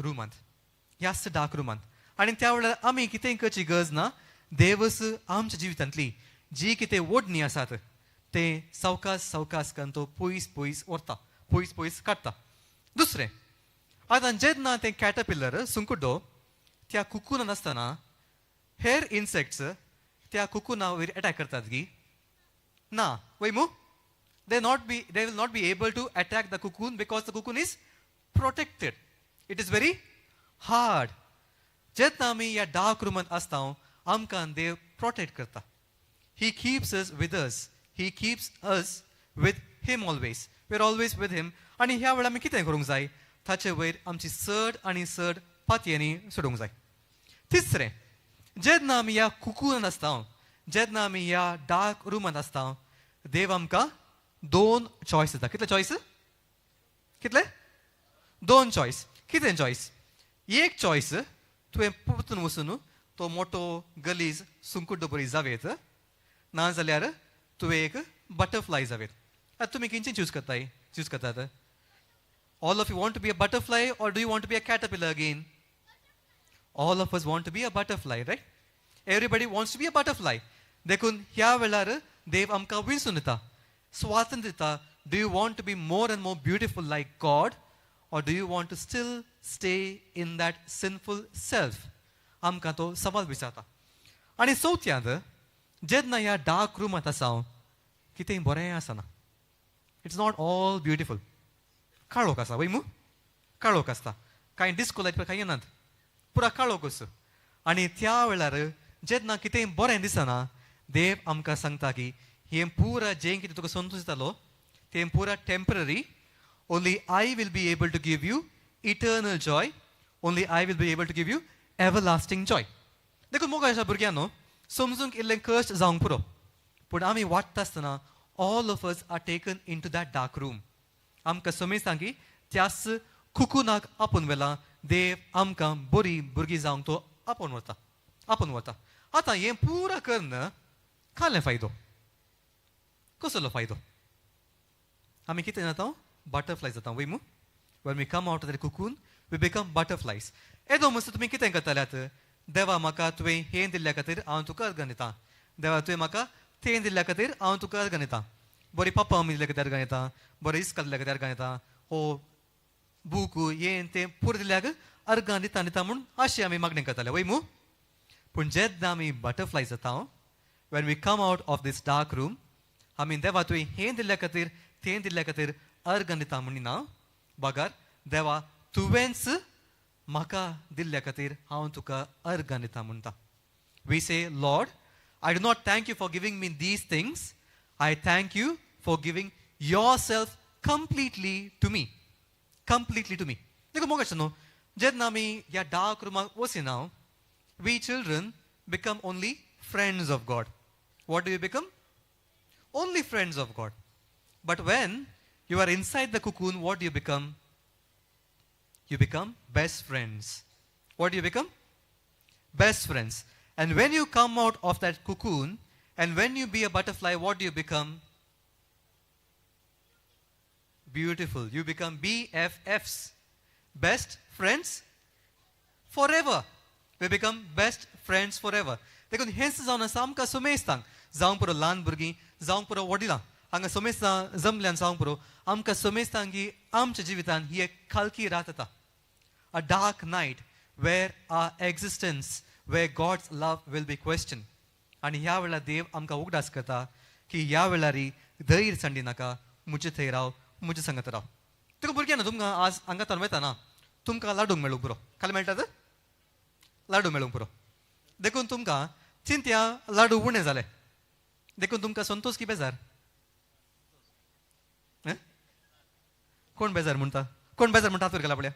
रुमांत. आनी त्या वेळार आमी कितें करची गरज ना. देवच आमच्या जिवितांतली जी कितें ओडणी आसात ते सावकास करून तो पयस व्हरता, पयस काडटा. दुसरें, आतां जेन्ना तें कॅटरपिलर सुंकुड्डो त्या कुकुनान आसतना हेर इन्सेक्ट्स त्या कुकुना वयर अटॅक करतात गी? ना. वय मू they will not be able to attack the cocoon because the cocoon is protected. It is very hard. जेन्ना आमी ह्या डार्क रुमांत आसता आमकां देव प्रोटेक्ट करता. He keeps us with us. He keeps us with him always. We are always with him. आनी ह्या वेळार आमी कितें करूंक जाय? ताचे वयर आमची चड पातयेंनी सोडूंक जाय. तिसरें, जेन्ना आमी ह्या कुकूनांत आसता, जेन्ना आमी ह्या डार्क रुमांत आसता, देव आमकां 2 चॉयस दिता. कितले चॉयस? कितले? 2 चॉयस. कितें चॉयस? एक चॉयस तुवें परतून वचून तो मोठो गलीज सुंकुड्डो बरी जावेत, नाजाल्यार तुवें एक बटरफ्लाय जावेत. आतां तुमी खंयचें चूज करतात? All of you want to be a butterfly or do you want to be a caterpillar again? All of us want to be a butterfly, right? Everybody wants to be a butterfly. देखून ह्या वेळार देव आमकां विंसून दिता, स्वातंत्र्य दिता. Do you want to be more and more beautiful like God or do you want to still stay in that sinful self? आमकां तो सवाल विचारता. आनी चवथ्यांत, जेन्ना ह्या डार्क रुमांत आसा कितें बरें आसना. It's not all beautiful. काळोख आसा. वय मू काळोख आसता. कांय डिस्को लायट कांय येनात, पुरा काळोखूच. आनी त्या वेळार जेन्ना कितें बरें दिसना, देव आमकां सांगता की हें पुरा जें कितें तुका संतोश दितालो तें पुरा temporary. Only I will be able to give you eternal joy. Only I will be able to give you everlasting joy. देखून मोगाच्या भुरग्यांनो समजूंक इल्लें कश्ट जावंक पुरो, पूण आमी वाडटा आसतना all of us are taken into that dark room. आमकां समेस्तां की त्याच कुकुनाक आपूण व्हेला. देव आमकां बरी भुरगीं जावंक तो आपूण व्हरता. आतां हें पुरा करून खालें फायदो? कसलो फायदो? आमी कितें जाता? बटरफ्लाय जाता. वय मू when we come out of the cocoon we become butterflies. येदो मस्त तुमी कितें करतल्यात? देवा म्हाका तुवें हें दिल्ल्या खातीर हांव तुका अर्घ दितां. देवा तुवें म्हाका तें दिल्ल्या खातीर हांव तुका अर्घ दितां. बरी पप्पा मम्मी दिल्ल्या खातीर अर्घ दितां. बरें इस्क दिल्ल्या खातीर अर्घ दितां. हो बूक हें तें पूर दिल्याक अर्घ दितां दितां म्हूण अशें आमी मागणी करताले वय मू. पूण जेन्ना आमी बटरफ्लाय जाता, when we come out of this dark room, आमी देवा तुवें हें दिल्ल्या खातीर तें दिल्ल्या खातीर अर्घ दितां म्हणिना. बगार देवा तुवेंच म्हाका दिल्ल्या खातीर हांव तुका अर्घ दितां म्हणटा. We say, Lord, I do not thank you for giving me these things. I thank you for giving yourself completely to me. Completely to me. देखो मोगाच न्हू, जेन्ना आमी ह्या dark रुमाक वसिना, we children become only friends of God. What do you become? Only friends of God. But when you are inside the cocoon, what do you become? You become best friends. What do you become? Best friends. And when you come out of that cocoon, and when you be a butterfly, what do you become? Beautiful. You become BFFs. Best friends forever. We become best friends forever. देखून हेंच जावन आसा आमकां सुमेस्तांक जावं पुरो ल्हान भुरगीं जावं पुरो वडिलां हांगा सुमेस्तां जमल्यान जावं पुरो आमकां सुमेस्तांक की आमच्या जिवितान ही एक खालकी रात येता. A dark night where our existence, where God's love will be questioned. आनी ह्या वेळार देव आमकां उगडास करता की ह्या वेळार धैर्य संडी नाका, मुजे थंय राव, मुजे संगत राव. तुका भुरग्यां न्हू तुमकां आज हांगातान वयता ना तुमकां लाडूंक मेळूंक पुरो. खाली मेळटात लाडू मेळूंक पुरो. देखून तुमकां चिंत्या लाडू उणे जाले देखून तुमकां संतोष की बेजार? कोण बेजार म्हणटा? कोण बेजार म्हणटा हात गेला आपल्या?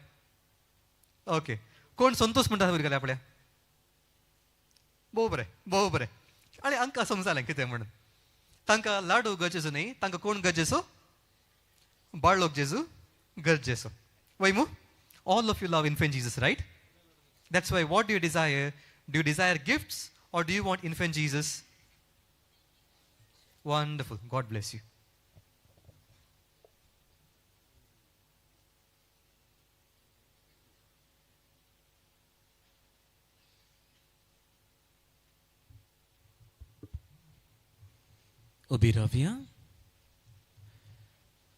ओके. कोण संतोष म्हणटा हात गेला आपल्या? भोव बरें, भोव बरें. आनी हांकां समजलें कितें म्हणून. तांकां लाडू गरजेचो न्ही, तांकां कोण गरजेचो? बाळलोक जेजू गरजेचो. वय मू? All of you love infant Jesus, right? That's why, what do you desire? Do you desire gifts or do you want infant Jesus? Wonderful. God bless you. उबी रावया.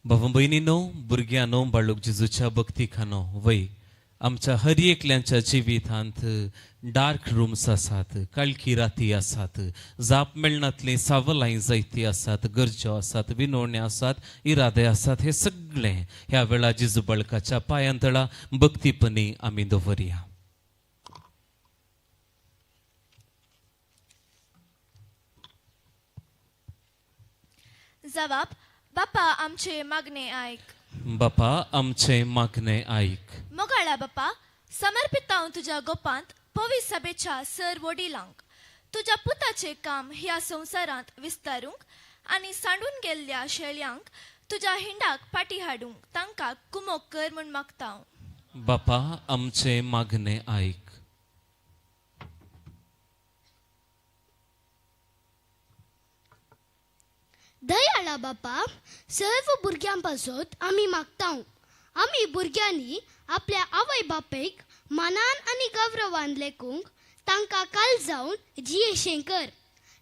भावां भयणींनो, भुरग्यांनो, बाळूक जेजूच्या भक्ती खानो वय आमच्या हर एकल्यांच्या जिवितांत डार्क रूम्स आसात, काळकी राती आसात, जाप मेळनातलीं सावलांय जायतीं आसात, गरजो आसात, विनवण्यो आसात, इरादे आसात. हे सगळें ह्या वेळा जेजू बाळकाच्या पांयांतळा भक्तीपणी आमी दवरया. जबाब, बापा आमचे मागणे ऐक. बापा आमचे मागणे ऐक. मोगाळा बापा, समर्पित हांव तुझ्या गोपांत पवित्र सभेच्या सर वडिलांक तुझ्या पुताचे काम ह्या संवसारांत विस्तारूंक आनी सांडून गेल्ल्या शेळ्यांक तुझ्या हिंडाक फाटी हाडूंक तांकां कुमोक कर म्हूण मागता हांव. बापा आमचे मागणे ऐक. दयाळा बापा, सर्व भुरग्यांपासून आम्ही मागतां. आम्ही भुरग्यांनी आपल्या आवय बापेक मानान आनी गौरवान लेखूंक तांकां काल जावन जियेशें कर.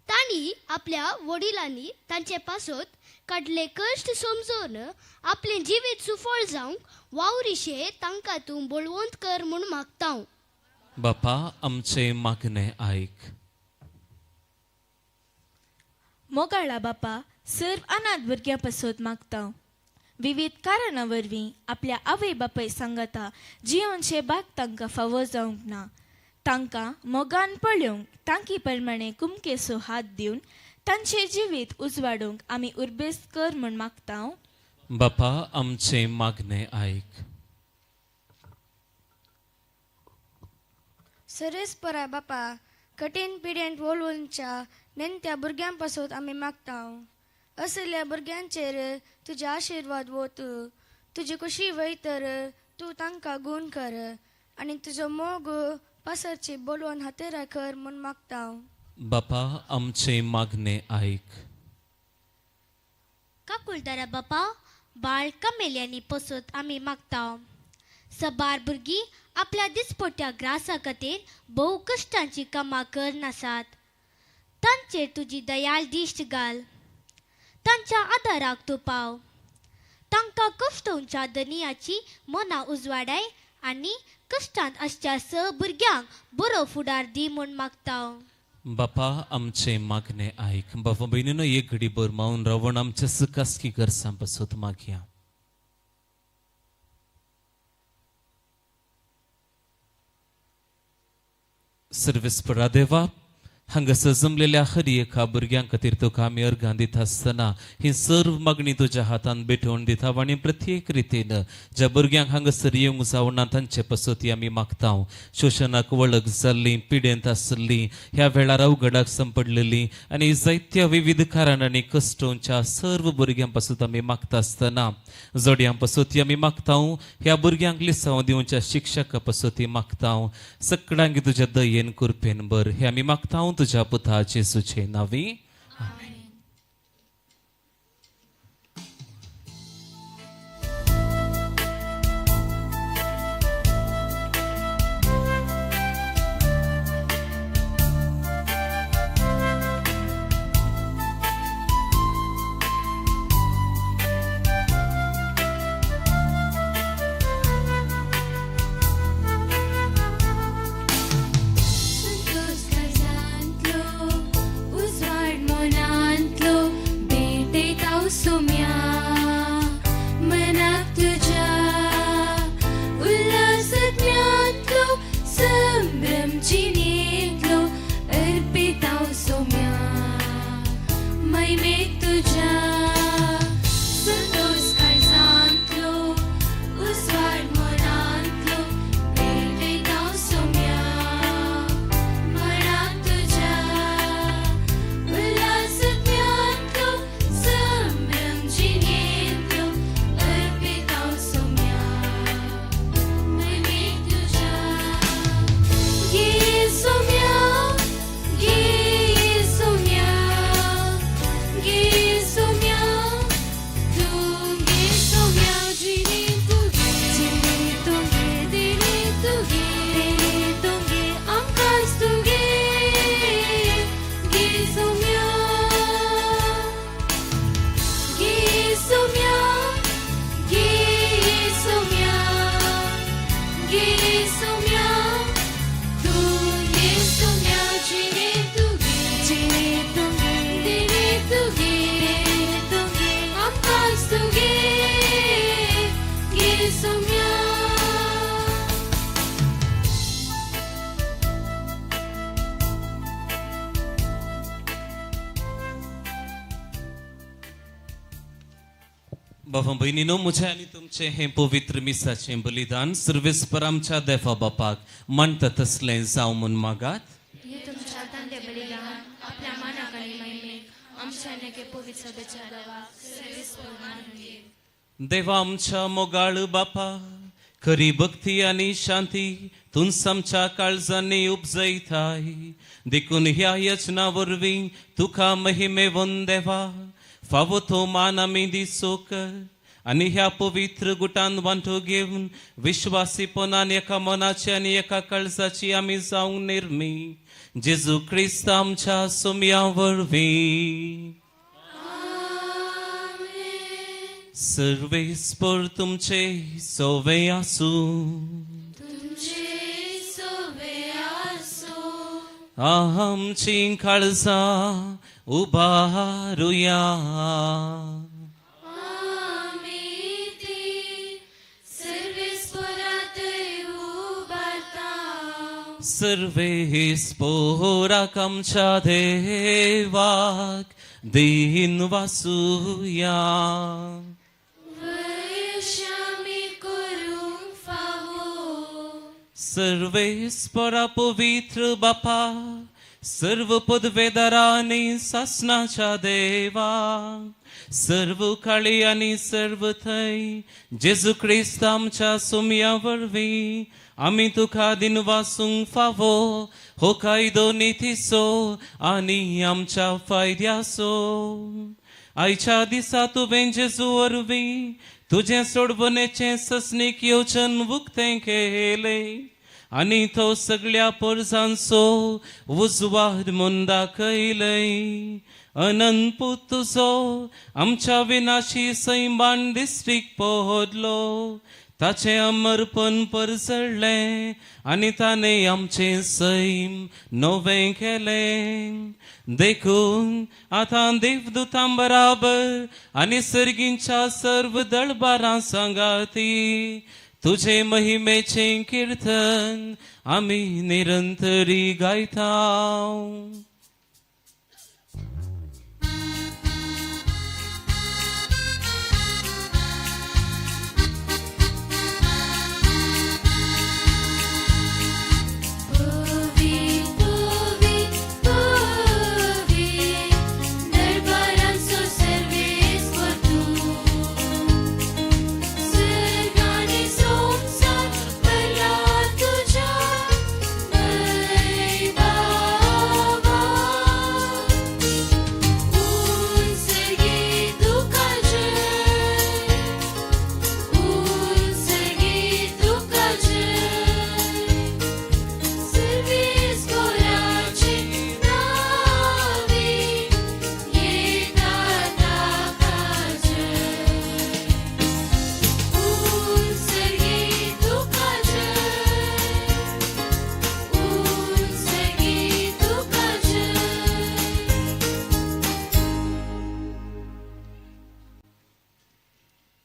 तांणी आपल्या वडिलांनी तांचे पासत काडले कश्ट समजून आपले जिवीत सुफळ जावंक वावरिशे तांकां तूं बळवंत कर म्हूण मागतां. बापा आमचे मागणे ऐक. मोगाळा बापा, सर्व अनाथ भुरग्यां पासत मागता. विविध कारणां वरवीं आपल्या आवय बापाय सांगाता जिवनचे भाग तांकां फावो जावंक ना. तांकां मोगान पळोवंक तांकी प्रमाणे कुमकेचो हात दिवन तांचे जिवीत उजवाडूंक आमी उर्बेस कर म्हूण मागता. बापा आमचे मागणे ऐक. सर्वेस्परा बापा, कठीण पिड्यांत वळवूनच्या नेणत्या भुरग्यांपासून आमी मागता. असल्या भुरग्यांचेर तुजे आशिर्वाद वत. तुजी खुशी वयतर तूं तांकां गूण कर आनी तुजो मोग पसरची बोलवून हातेरा कर म्हूण मागता. बापा आमचे मागणे ऐक. काकुलदारा बापा, बाळ कमेल्यांनी पसत आमी मागता. सबार भुरगीं आपल्या दिसपट्ट्या ग्रासा खातीर भोव कश्टांची कामां करनासात. तांचेर तुजी दयाळ दिश्ट घाल. तांच्या आदाराक तूं पाव. तांकां कश्टांच्या दुनियाची मनां उजवाडाय आनी कश्टांत आसच्या भुरग्यांक बरो फुडार दी म्हूण मागता. बापा आमचे मागणे ऐक. बाबा बहिणीनं एक घडी बर मावून रावण आमच्या सुखासकी गरसां पासत मागया. सर्वेस्परा देवा हांगासर जमलेल्या हर एका भुरग्यां खातीर तुका आमी अर्घां दिता आसतना ही सर्व मागणी तुज्या हातान भेटोवन दिता आनी प्रत्येक रितीन ज्या भुरग्यांक हांगासर येवंक जावना तांचे पसती आमी मागता. शोशणाक वळख जाल्ली, पिडेंत आसली, ह्या वेळार अवघडाक संपडलेली आनी जायत्या विविध कारणांनी कश्टांच्या सर्व भुरग्यां पासून आमी मागता आसतना जोड्यां पसती आमी मागता. ह्या भुरग्यांक लिसांव दिवच्या शिक्षका पसती मागता. सगळ्यांक तुज्या दयेन कृपेन बर हे आमी मागता तुझ्या पुता जेसूचे नावी. बाबा बहिणीनो मुझे आणि तुमचे हे पवित्र मिसाचे बलिदान सर्वेस्पर आमच्या देवा बापाक म्हणतात असले जाऊ म्हूण मागात. हे तुमच्या तांदे बलिदान आपल्या मानाक आनी महिमेक आमच्या नेके पवित्र सभेच्या देवाक सर्वेस्पर मानून घे. देवा आमच्या मोगाळ बापा खरी भक्ती आणि शांती तुमच आमच्या काळजांनी उपजयताय. देखून ह्या यजना वरवीं तुका महिमे वोन देवा फावो तो मान आमी दिसो कर आणि ह्या पवित्र गुटान वांटो घेवन विश्वासीपणान एका मनाची आणि एका काळजाची आमी जावंक निर्मी जेजू क्रिस्त आमच्या सोम्या वरवीं. सर्वेस्पर तुमचे सोवे आसूं. आमची काळजां उबारुया. सर्वेस्पराक आमच्या देवाक दिन वासुया. सर्वेस्परा पवित्र बापा सर्व पदवेदारांनी सासनाच्या देवा सर्व काळी आणि सर्व थंय जेजू क्रिस्त आमच्या सोम्या वरवीं आमी तुका दिन वासूंक फावो हो कायदो नितीसो आनी आमच्या फायद्यासो. आयच्या दिसा तुवें जेजू वरवीं तुझे सोडवणेचे ससनीक येवचन उक्तें केले आणि तो सगळ्या परजांचो उजवाड म्हूण दाखयलय. अनंत पूत तुजो आमच्या विनाशी सैमान दिश्टीक पोहोडलो. ताचे अमरपण परसळ्ळें आनी ताणें आमचें सैम नवें केलें. देखून आतां देवदूतां बराबर आनी सर्गींच्या सर्व दळबारां सांगाती तुझे महिमेचें कीर्तन आमी निरंतरी गायता.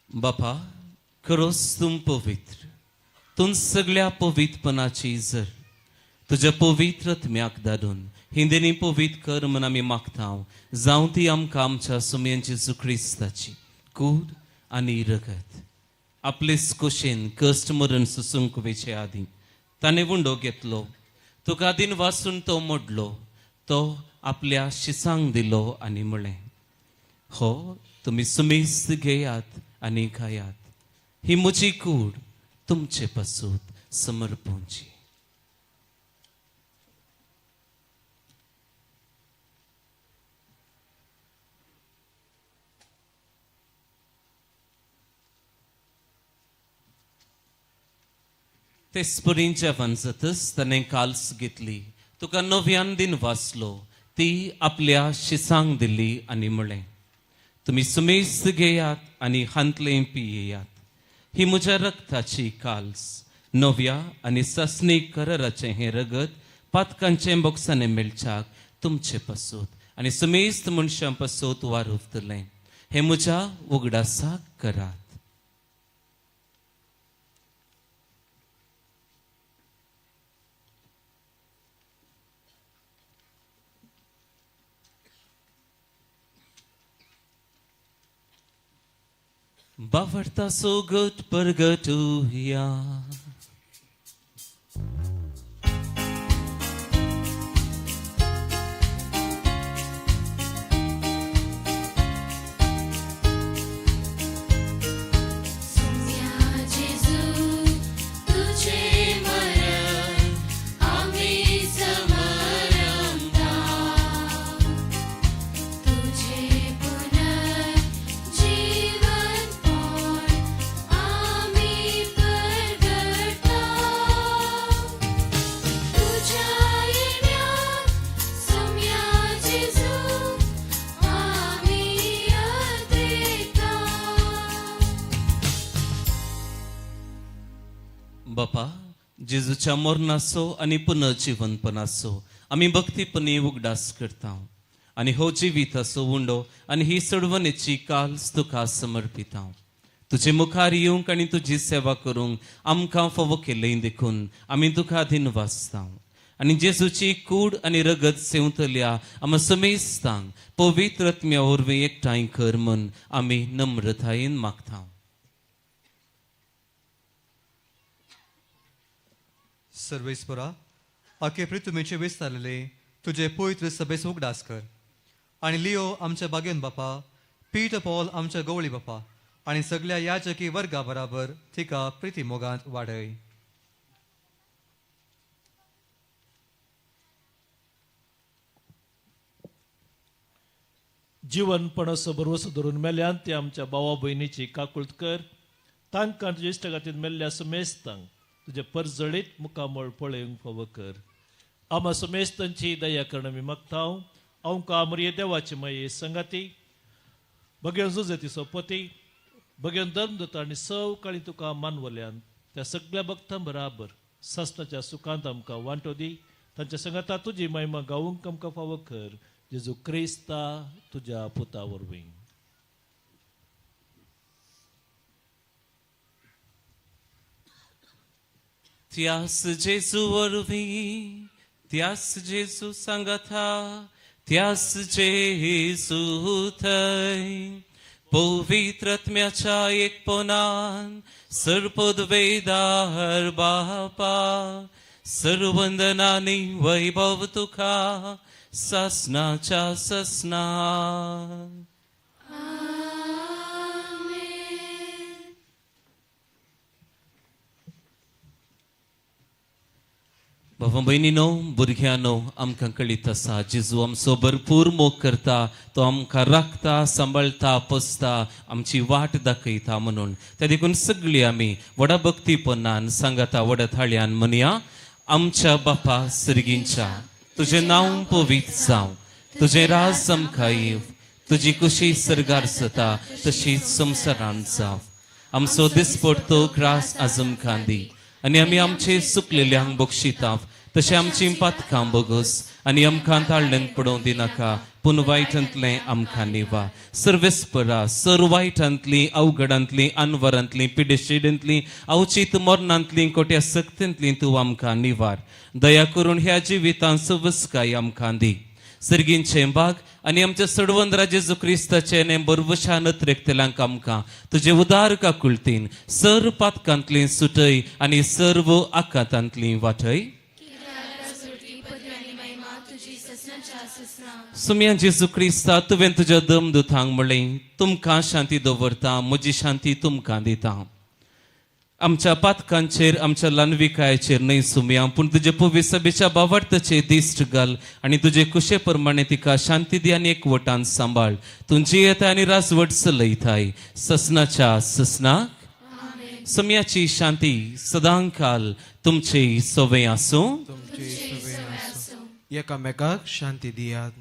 बापा, खरोच तुम पवित्र, तुम सगळ्या पवित्रपणाची जर तुझ्या पवित्र आत्म्याक धाडून हिंदेनी पवित्र कर म्हूण आमी मागता. जावं ती आमकां आमच्या सुमयेंची जेजू क्रिस्ताची कूड आनी रगत आपलेच कुशेन कश्ट मरण सुसूंक वेचे आदी ताणें वुंडो घेतलो. तुका आदीन वाचून तो मोडलो, तो आपल्या शिसांक दिलो आनी म्हळें, हो तुमी सुमेस्त घेयात आनी खायात. ही म्हजी कूड तुमचे पासून समर्पणची. ते स्पुरीन जेवण जातच ताणें काल्स घेतली, तुका नव्यान दिन वाचलो, ती आपल्या शिसांक दिली आनी म्हळें, तुमी सुमेस्त घेयात आनी हांतलें पियेयात. ही म्हज्या रक्ताची काल्स, नव्या आनी ससनीक कराराचें हें रगत पातकांचें बोक्सांनी मेळच्याक तुमचे पासूत आनी सुमेस्त मनशां पासूत वारुतलें. हें म्हज्या उगडासाक करात. Bavarta so good purgatoria. बापा, जेजूच्या मरणाचो आनी पुनर्जीवनपणाचो आमी भक्तीपणी उगडास करता आनी हो जिविताचो उंडो आनी ही सोडवणेची काल्स तुका समर्पिता. तुजे मुखार येवंक आनी तुजी सेवा करूंक आमकां फावो केलें देखून आमी तुका आदीन वाचता आनी जेजूची कूड आनी रगत सेवतल्या आमच्या समेस्तांक पवित्र आत्म्या वरवीं एकठांय कर म्हूण आमी नम्रतायेन मागता. सर्वेस्परा, आखे पृथ्वीचे विस्तारलेले तुझे पवित्र सभेस उगडास कर आणि लिओ आमच्या बागेन बापा, पीटर पॉल आमच्या गवळी बापा आणि सगळ्या याचकी वर्गा बराबर थिका प्रिती मोगांत वाडय. जीवन पणस बरोवस धरून मेल्यान ते आमच्या भावा भयणीची काकुळट कर तांकां तुज्या इश्टगातीन मेल्ल्या समेस्तांक तुजे परजळीत मुखामळ पळोवंक फावो कर. आमा समेस्तांची दया करण आमी मागतांव. अवकां मरिये देवाची माये संगाती भगवान जुजती सोपती भगवान धर्मदत्ता आनी सवकाळी तुका मानवल्यान त्या सगळ्या भक्तां बराबर सस्नाच्या सुखांत आमकां वांटो दी. तांच्या संगता तुजी महिमा गावूंक आमकां फावो कर. जेजू क्रिस्ता तुज्या पुता वरवीं. त्यास जेजू वरवीं त्यास जेजू सांगता त्यास जेजू थंय पवित्र आत्म्याच्या एकपणान सर्वोदवेदार बापा सर्वंदनानी वैभव तुका ससनाच्या ससना. बाबा बहिणीनो भुरग्यानो आमकां कळीत आसा जेजू आमचो भरपूर मोग करता. तो आमकां राखता सांबाळता पोसता आमची वाट दाखयता म्हणून त्या देखून सगळीं आमी व्हडा भक्तीपणान सांगाता व्हडा थाळ्यान म्हणया. आमच्या बापा सर्गींच्या तुजें नांव पवित्र जावं तुजें राज आमकां येव तुजी कुशी सर्गार जाता तशीच संवसारांत जावं. आमचो दिसपट तो ग्रास आज आमकां दी आनी आमी आमचे चुकलेल्यांक बक्षिता तशें आमची पातकां बोगोस आनी आमकां ताळ्ळेंत पडोवं दिनाका पूण वायटांतलें आमकां निवा. सर्वेस्परा सर वायटांतलीं अवघडांतलीं अनवरांतलीं पिडेशिडेंतलीं अवचित मरणांतलीं कोट्या सक्तींतलीं तूं आमकां निवार. दया करून ह्या जिवितांत सवस्काय आमकां दी. सर्गींचे बाग आनी आमच्या सडवंदरा जेजू क्रिस्ताचे ने बरवशा नत्रेकतेल्यांक आमकां तुजे उदार काकुळतीन सर पातकांतलीं सुटय आनी सर्व आकांतांतलीं वाटय. सुम्या जेजू क्रिस्ता तुवें तुज्या दमदुतांक म्हणलें तुमकां शांती दवरता म्हजी शांती तुमकां दिता. आमच्या पातकांचेर आमच्या लानविकायाचेर न्हय सुम्या पूण तुजे पवित्र सभेच्या बावार्थाचेर दिश्ट घाल आनी तुजे कुशे प्रमाणे तिका शांती दी आनी एकवटान सांबाळ. तूं जियेता आनी राजवट चलयताय ससनाच्या ससनाक. सुम्याची शांती सदांकाल तुमचे सोवे आसूं. एकामेकाक शांती दियात.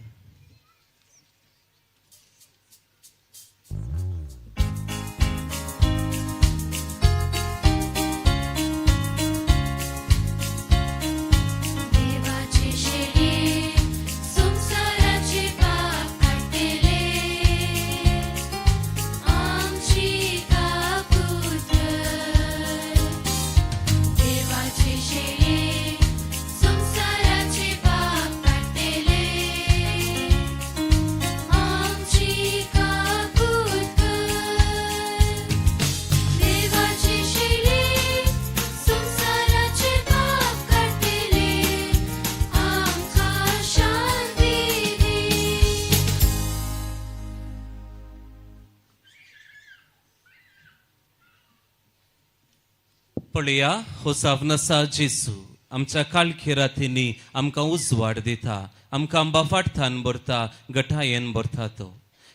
पळया हो सावनसा जेजू आमच्या काळखेरातींनी आमकां उजवाड दिता आमकां आंबाफाटथान भरता गठायेन भरता. तो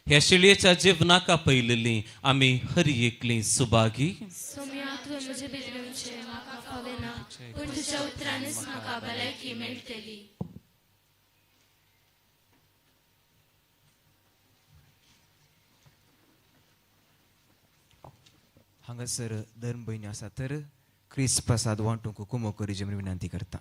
ह्या शिळयेच्या जिवनाक आपयलेलीं आमी हर एकलीं सुभागी. तुज्या उतरांनीच म्हाका भलायकी मेळटली. हांगासर धर्म भयणी आसा तर क्रिस प्रसाद वांटूंक कुमो करीचे म्हणून विनंती करता.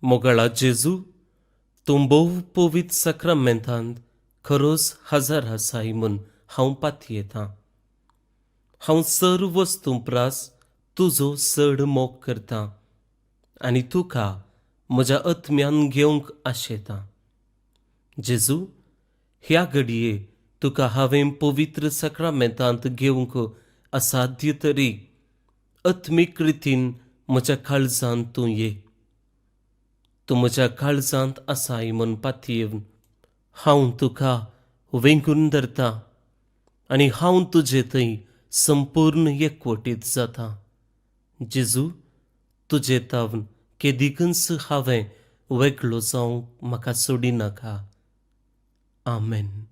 मोगळा जेजू तूं भोव पवित्र सक्रामेंतांत खरोच हजर आसाय म्हूण हांव पातयेतां. हांव सर्व वस्तू प्रास तुजो चड मोग करतां आनी तुका म्हज्या आत्म्यान घेवंक आशेतां. जेजू ह्या घडये तुका हांवें पवित्र सक्रामेंतांत घेवंक असाध्य तरी आत्मीक रितीन म्हज्या काळजांत तूं ये. तूं म्हज्या काळजांत आसाय म्हूण पातयेवन हांव तुका वेंकून धरतां आनी हांव तुजे थंय संपूर्ण एकवटीत जाता. जेजू, तुजे तावन केदीकच हांवें वेगळो जावंक म्हाका सोडिनाका. आमेन.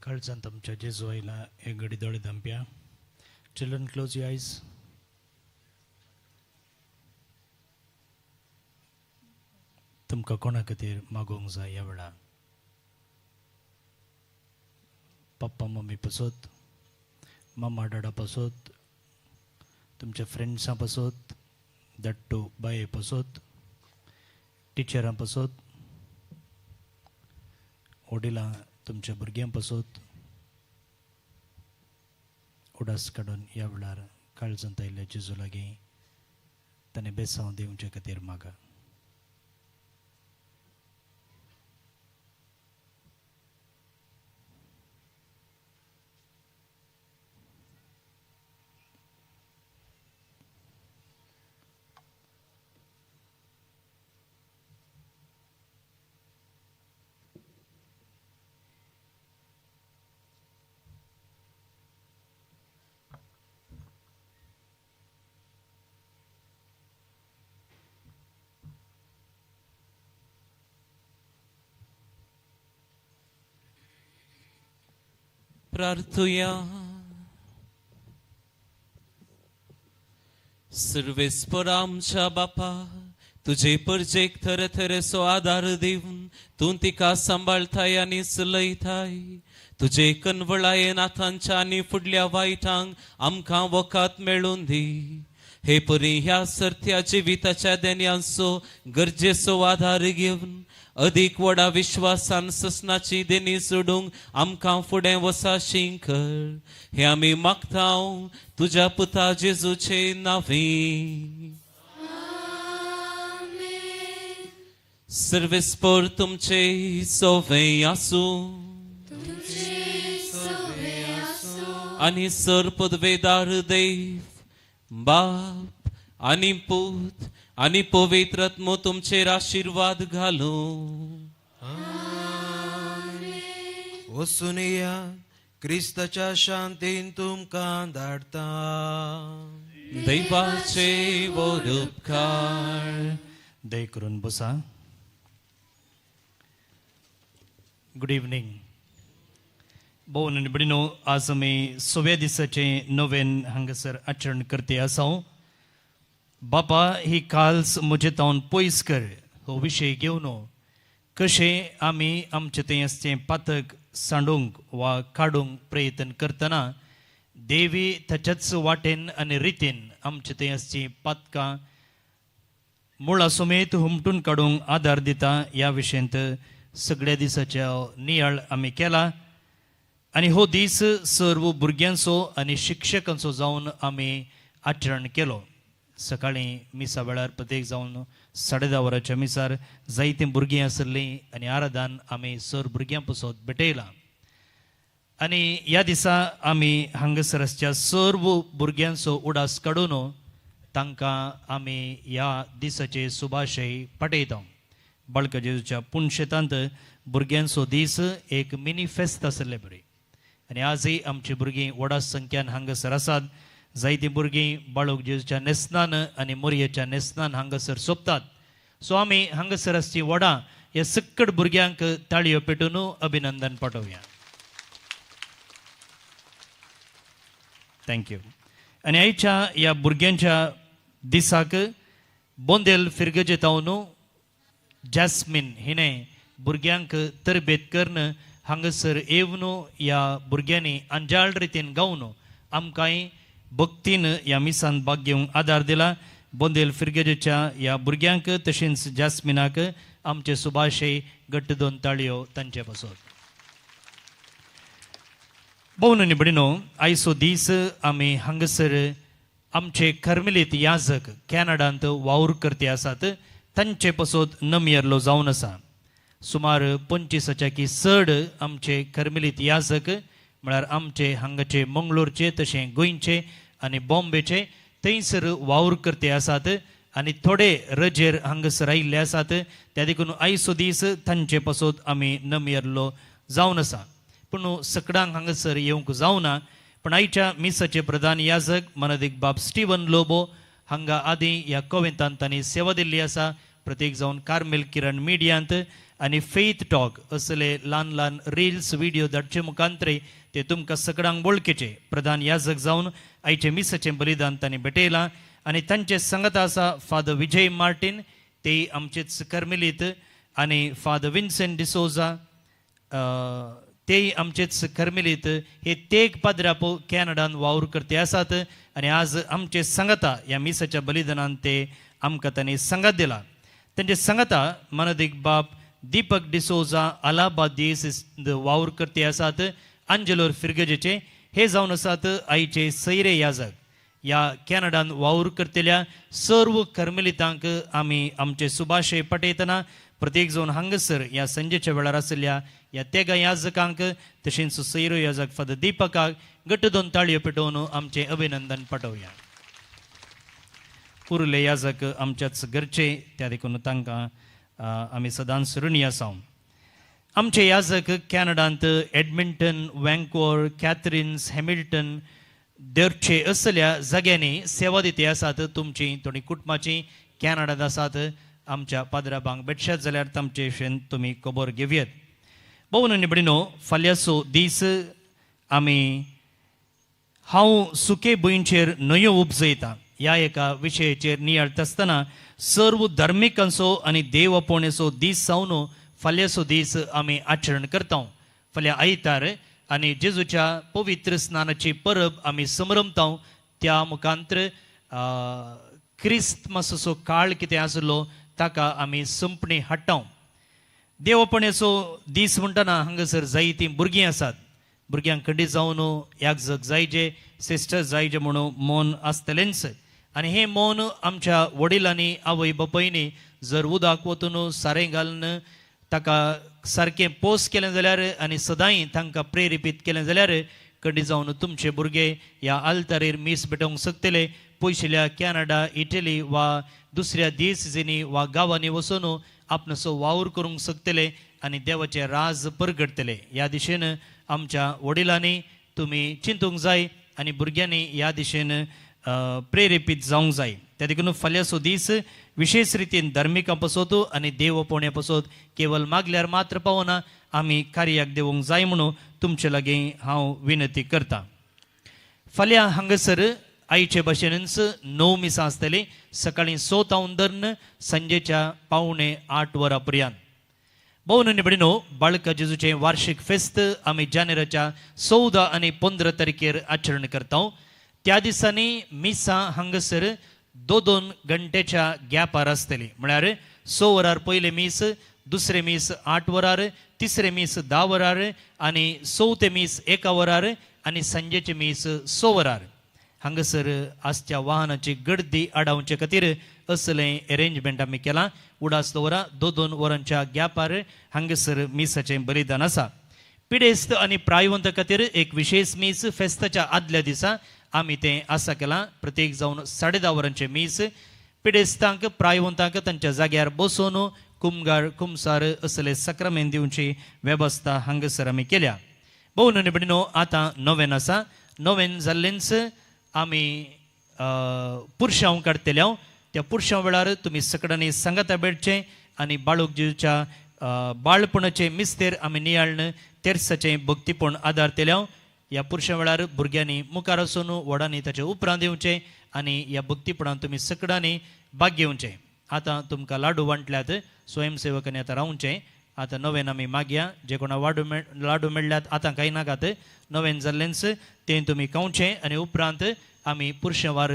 काळजांत आमच्या जेजू आयला एक घडी दोळे धांप्या. चिल्ड्रन क्लोज युअर आयज. तुमकां कोणा खातीर मागोवंक जाय ह्या वेळार? पप्पा मम्मी पासत, मामा डाडा पासत, तुमच्या फ्रेंड्सां पासत, धाकटो बाये पासत, टिचरां पासत, वडिलां तुमच्या भुरग्यां पासत उडास काडून ह्या वेळार काळजांत आयिल्ल्या जेजू लागीं ताणें बेसांव दिवचे खातीर मागा. प्रार्थुया. सर्वेस्पर आमच्या बापा, तुझे परजेक थर थरसो आदार दिवन तूं तिका सांबाळताय आनी चलयताय. तुझे कनवळाये नाथांच्या आनी फुडल्या वायटांक आमकां वकात मेळून दी. हे परी ह्या सर्त्या जिविताच्या देन्यांचो गरजेचो आधार घेवन अदीक व्हडा विश्वासान ससनाची देणी सोडूंक आमकां फुडें वसाशीं कर. हे आमी मागतांव तुज्या पुता जेजूचे नांवी. सर्वेस्पर तुमचे सोवें आसूं आनी सर पदवेदार देव बाप आनी पूत आनी पवित्र आत्मो तुमचेर आशीर्वाद घालूं. वचून या, क्रिस्ताच्या शांतीन तुमकां धाडटा. दैवाचे वर उपकार. दय करून बसा. Good evening. भोवन आनी भयणीनो, आज आमी 6व्या दिसाचे नवेन हांगासर आचरण करते आसां. बापा, ही काल्स म्हजे तावन पयस कर हो विशय घेवन कशें आमी आमचें तें आसचें पातक सांडूंक वा काडूंक प्रयत्न करतना देवी ताच्याच वाटेन आनी रितीन आमचें तें आसचीं पातकां मुळा समेत हुमटून काडूंक आदार दिता. ह्या विशयांत सगळ्या दिसाच्या नियाळ आमी केला. आनी हो दीस सर्व भुरग्यांचो आनी शिक्षकांचो जावन आमी आचरण केलो. सकाळीं मिसा वेळार प्रत्येक जावन 10:30 वरांच्या मिसार जायतीं भुरगीं आसलीं आनी आराधान आमी सर भुरग्यां पासत भेटयलां. आनी ह्या दिसा आमी हांगासर आसच्या सर्व भुरग्यांचो उडास काडून तांकां आमी ह्या दिसाचे सुभाशय पाठयता. बाळका जेजूच्या पुणशेतांत भुरग्यांचो दीस एक मिनी फेस्त आसले बरी. आनी आजय आमची भुरगीं व्हडा संख्यान हांगासर आसात. जायतीं भुरगीं बाळूक जेजूच्या नेस्नान आनी मोरयेच्या नेस्नान हांगासर सोंपतात. सो आमी हांगासर आसची व्हडा ह्या सक्कड भुरग्यांक ताळयो पेटून अभिनंदन पाठोवया. थँक्यू. आनी आयच्या ह्या भुरग्यांच्या दिसाक बोंदेल फिरगजे तावन जॅस्मीन हिणें भुरग्यांक तरबेत करून हांगासर येवन ह्या भुरग्यांनी अंजाळ रितीन गावन आमकांय भक्तीन ह्या मिसान भाग घेवंक आदार दिला. बोंदेल फिरगेजेच्या ह्या भुरग्यांक तशेंच जॅस्मिनाक आमचे सुभाशय घट्ट 2 ताळयो तांचे पासत. भोवन आनी भयणीनो, आयचो दीस आमी हांगासर आमचे कर्मेलीत याजक कॅनडांत वावर करते आसात तांचे पासत नमियरलो जावन आसा. सुमार 25च्या की चड आमचे कर्मेलीत याजक म्हळ्यार आमचे हांगाचे मंगळूरचे तशें गोंयचे आनी बॉम्बेचे थंयसर वावर करते आसात आनी थोडे रजेर हांगासर आयिल्ले आसात. त्या देखून आयचो दीस तांचे पासत आमी नमियरलो जावन आसा. पूण सकडांक हांगासर येवंक जावना. पण आयच्या मिसाचे प्रधान याजक मनदीक बाब स्टीवन लोबो हांगा आदीं ह्या कॉवेंतांत तांणी सेवा दिल्ली आसा. प्रत्येक जावन कार्मेल किरण मिडियांत आनी फेथ टॉक असले ल्हान ल्हान रिल्स व्हिडिओ धाडचे मुखांतरे ते तुमकां सगळ्यांक वळखीचे प्रधान याजक जावन आयचे मिसाचें बलिदान तांणी भेटयलां. आनी तांचे सांगत आसा फादर विजय मार्टीन, ते आमचेच कर्मेलीत, आनी फादर विन्सेंट डिसोजा ते आमचेच कर्मेलीत. हे तेग पाद्रापो कॅनडान वावर करते आसात आनी आज आमचे सांगता ह्या मिसाच्या बलिदानान ते आमकां तांणी सांगात दिला. तांचे सांगता मनदीक बाब दीपक डिसोजा अलाबादीस वावर करते आसात अंजलोर फिरगजेचे हे जावन आसात आईचे सैरे याजक. या कॅनडान वावर करतेल्या सर्व कर्मलितांक आमी आमचे सुभाशय पटयतना प्रत्येक जावन हांगसर या संजेच्या वेळार आसल्या या तेगा याजकांक तशेंच सैरो याजक फादर दीपकाक गट्ट दोन ताळयो पेटोवन आमचे अभिनंदन पाठवया. उरले याजक आमच्याच घरचे त्या देखून तांकां आमी सदांच ऋणी आसा. आमचे याजक कॅनडांत एडमिंटन, वँकोवर, कॅथरिन्स, हॅमिल्टन देरचे असल्या जाग्यांनी सेवा दिते आसात. तुमची थोडी कुटुंबाची कॅनडांत आसात. आमच्या पाद्राबांक बेडशात जाल्यार तांचे विशयी तुमी खबर घेवयात. भोवन निबडिनो फाल्यांचो दीस आमी हांव सुके भुंयचेर न्हंयो उपजयता ह्या एका विशयाचेर नियाळटा आसतना सर्व धार्मिकांचो आनी देव आपोवणेचो दीस जावन फाल्यांचो दीस आमी आचरण करता. फाल्यां आयतार आनी जेजूच्या पवित्र स्नानाची परब आमी समरमता. त्या मुखांतर क्रिस्तमासाचो काळ कितें आसलो ताका आमी संपणी हाडटा. देवपणाचो दीस म्हणटना हांगासर जायतीं भुरगीं आसात. भुरग्यांक खंडीत जावन याजक जायचे, सिस्टर जायचे म्हणून मौन आसतलेंच. आनी हें मौन आमच्या वडिलांनी आवय बापायनी जर उदक वतून सारें घालून ताका सारकें पोस केलें जाल्यार आनी सदांय तांकां प्रेरिपीत केलें जाल्यार खंडीत जावन तुमचे भुरगे ह्या आल्तारेर मीस पेटोवंक शकतले. पयशिल्ल्या कॅनडा, इटली वा दुसऱ्या देशांनी वा गांवांनी वचून आपणसो वावर करूंक शकतले आनी देवाचें राज परगडतले. ह्या दिशेन आमच्या वडिलांनी तुमी चिंतूंक जाय आनी भुरग्यांनी ह्या दिशेन प्रेरिपीत जावंक जाय. त्या देखून फाल्यांचो दीस विशेष रितीन धार्मिकां पासत आनी देव पोवण्या पासत केवळ मागल्यार मात्र पावना, आमी कार्याक देवूंक जाय म्हणून तुमचे लागीं हांव विनंती करतां. फाल्यां हांगासर आईचे भाशेनच 9 मिसां आसतली. सकाळीं 6 तावन धरून संजेच्या 7:45 वरां पर्यंत. भोवन निबडिनो बाळका जेजूचें वार्षिक फेस्त आमी जानेराच्या 14 आनी 15 तारखेर आचरण करता. त्या दिसांनी मिसां हांगासर 2-2 घंटेच्या गॅपार आसतली. म्हळ्यार 6 वरार पयले मीस, दुसरे मीस 8 वरार, तिसरे मीस 10 वरार आनी 4थे मीस 1 वरार आनी संजेचे मीस 6 वरार. हांगासर आसच्या वाहनाची गर्दी आडावचे खातीर असलें अरेंजमेंट आमी केलां. उडास दवरा 2-2 वरांच्या गॅपार हांगासर मिसाचें बलिदान आसा. पिडेस्त आनी प्रायवंत खातीर एक विशेष मीस फेस्ताच्या आदल्या दिसा आमी तें आसा केलां. प्रत्येक जावन 10:30 वरांचे मीस. पिडेस्तांक प्रायवंतांक तांच्या जाग्यार बसोवन कुमगार कुमसार असले सक्रामेंत दिवची वेवस्था हांगासर आमी केल्या. भोवन निबडिनो आतां नोवेन आसा. नोवेन जाल्लेंच आमी पुरशांव काडटल्या. त्या पुरशां वेळार तुमी सकडांनी सांगाता बेडचें आनी बाळूक जेजूच्या बाळपणाचें मिस्तेर आमी नियाळन तेर्साचें भक्तीपण आदारतल्या. ह्या पुरशां वेळार भुरग्यांनी मुखार वचून व्हडांनी ताचे उपरांत येवचें आनी ह्या भक्तीपणान तुमी सकडांनी भाग घेवचें. आतां तुमकां लाडू वांटल्यात, स्वयंसेवकांनी आतां रावचें. आतां नवेन आमी मागया. जे कोणा लाडू मेळ्ळ्यात आतां कांय नाकात. नवेन जाल्लेंच तें तुमी खावचें आनी उपरांत आमी पुरशेवार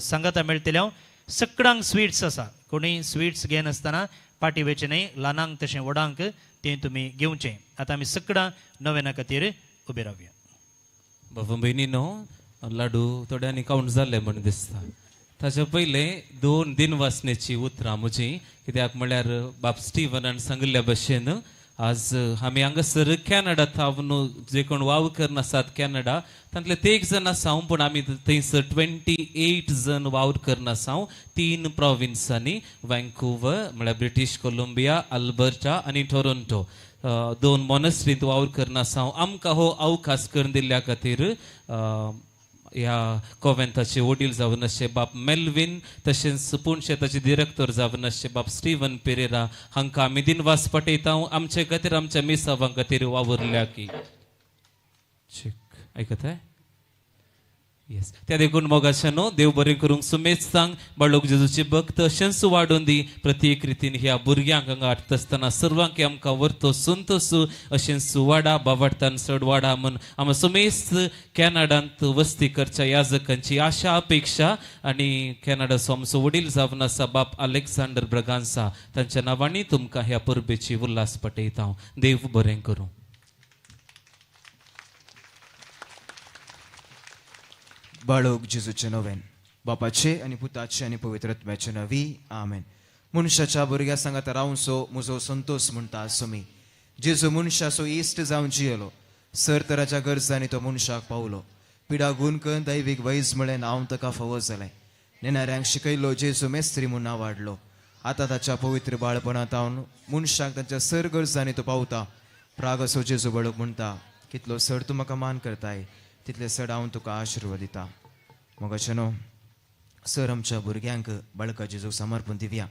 सांगाता मेळटल्या. सकडांक स्विट्स आसा. कोणीय स्विट्स घेनासतना पाटी वेचें न्हय. ल्हानांक तशें व्हडांक तें तुमी घेवचें. आतां आमी सकडां नवेना खातीर उबे रावया. बाबा भयणीनो, लाडू थोड्यांनी कावंट जाल्ले म्हण दिसता. ताचे पयले 2 दिनवासनेची उतरां म्हजी, कित्याक म्हळ्यार बाब स्टिवनान सांगिल्ल्या भशेन आज आमी हांगासर कॅनडांत हांव जे कोण वावर आसात कॅनडा तांतले ते 1 जण आसा. पूण आमी थंयसर 28 जण वावर करना आसा. 3 प्रोविन्सांनी, वँकुवर म्हळ्यार ब्रिटीश कोलंबिया, अल्बर्टा आनी टोरोंटो 2 मॉनेस्ट्रींत वावर करना आसा. आमकां हो अवकाश करून दिल्ल्या खातीर ह्या कॉवेंताचे वडील जावन अशे बाब मेल्विन तशेंच पुणशेताचे डिरेक्टर जावन अशे बाब स्टीवन पेरेरा हांकां आमी दिनवास पटयता. आमचे खातीर आमच्या मिसावां खातीर वावरल्या की आयकताय. येस त्या देखून मोगाशानो देव बरें करूंक सुमेज सांग बाळोक जेजूचे भक्त अशेंच वाडून दी प्रत्येक रितीन ह्या भुरग्यांक हांगा हाडटा आसतना सर्वांक आमकां व्हरतो संतोष अशेंच वाडा बावाडतान चड वाडा म्हूण आमी सुमेज कॅनडांत वस्ती करच्या याजकांची आशा अपेक्षा आनी कॅनडाचो आमचो वडील जावन आसा बाप अलेक्झांडर ब्रगांसा तांच्या नांवांनी तुमकां ह्या परबेची उल्हास पटयता देव बरें करूं. बाळोक जेजूचे नवेन बापाचे आनी पुताचे आनी पवित्र आत्म्याचे नवी आमेन. मनशाच्या भुरग्या सांगात रावचो म्हजो संतोष म्हणटा सुमी जेजू मनशाचो इश्ट जावन जियेलो सर तराच्या गरजांनी तो मनशाक पावलो पिडा गुणकन दैवीक वैज म्हळें हांव ताका फावो जालें नेणाऱ्यांक शिकयलो जेजू मेस्त्री म्हूण नांव वाडलो आतां ताच्या पवित्र बाळपणांत हांव मनशाक तांच्या सर गरजांनी तो पावता प्रागसो जेजू बाळोक म्हणटा कितलो सर तूं म्हाका मान करताय तितले चड हांव तुका आशिर्वाद दिता. मोगाचेनो सर आमच्या भुरग्यांक बाळका जेजूक समर्पण दिवया.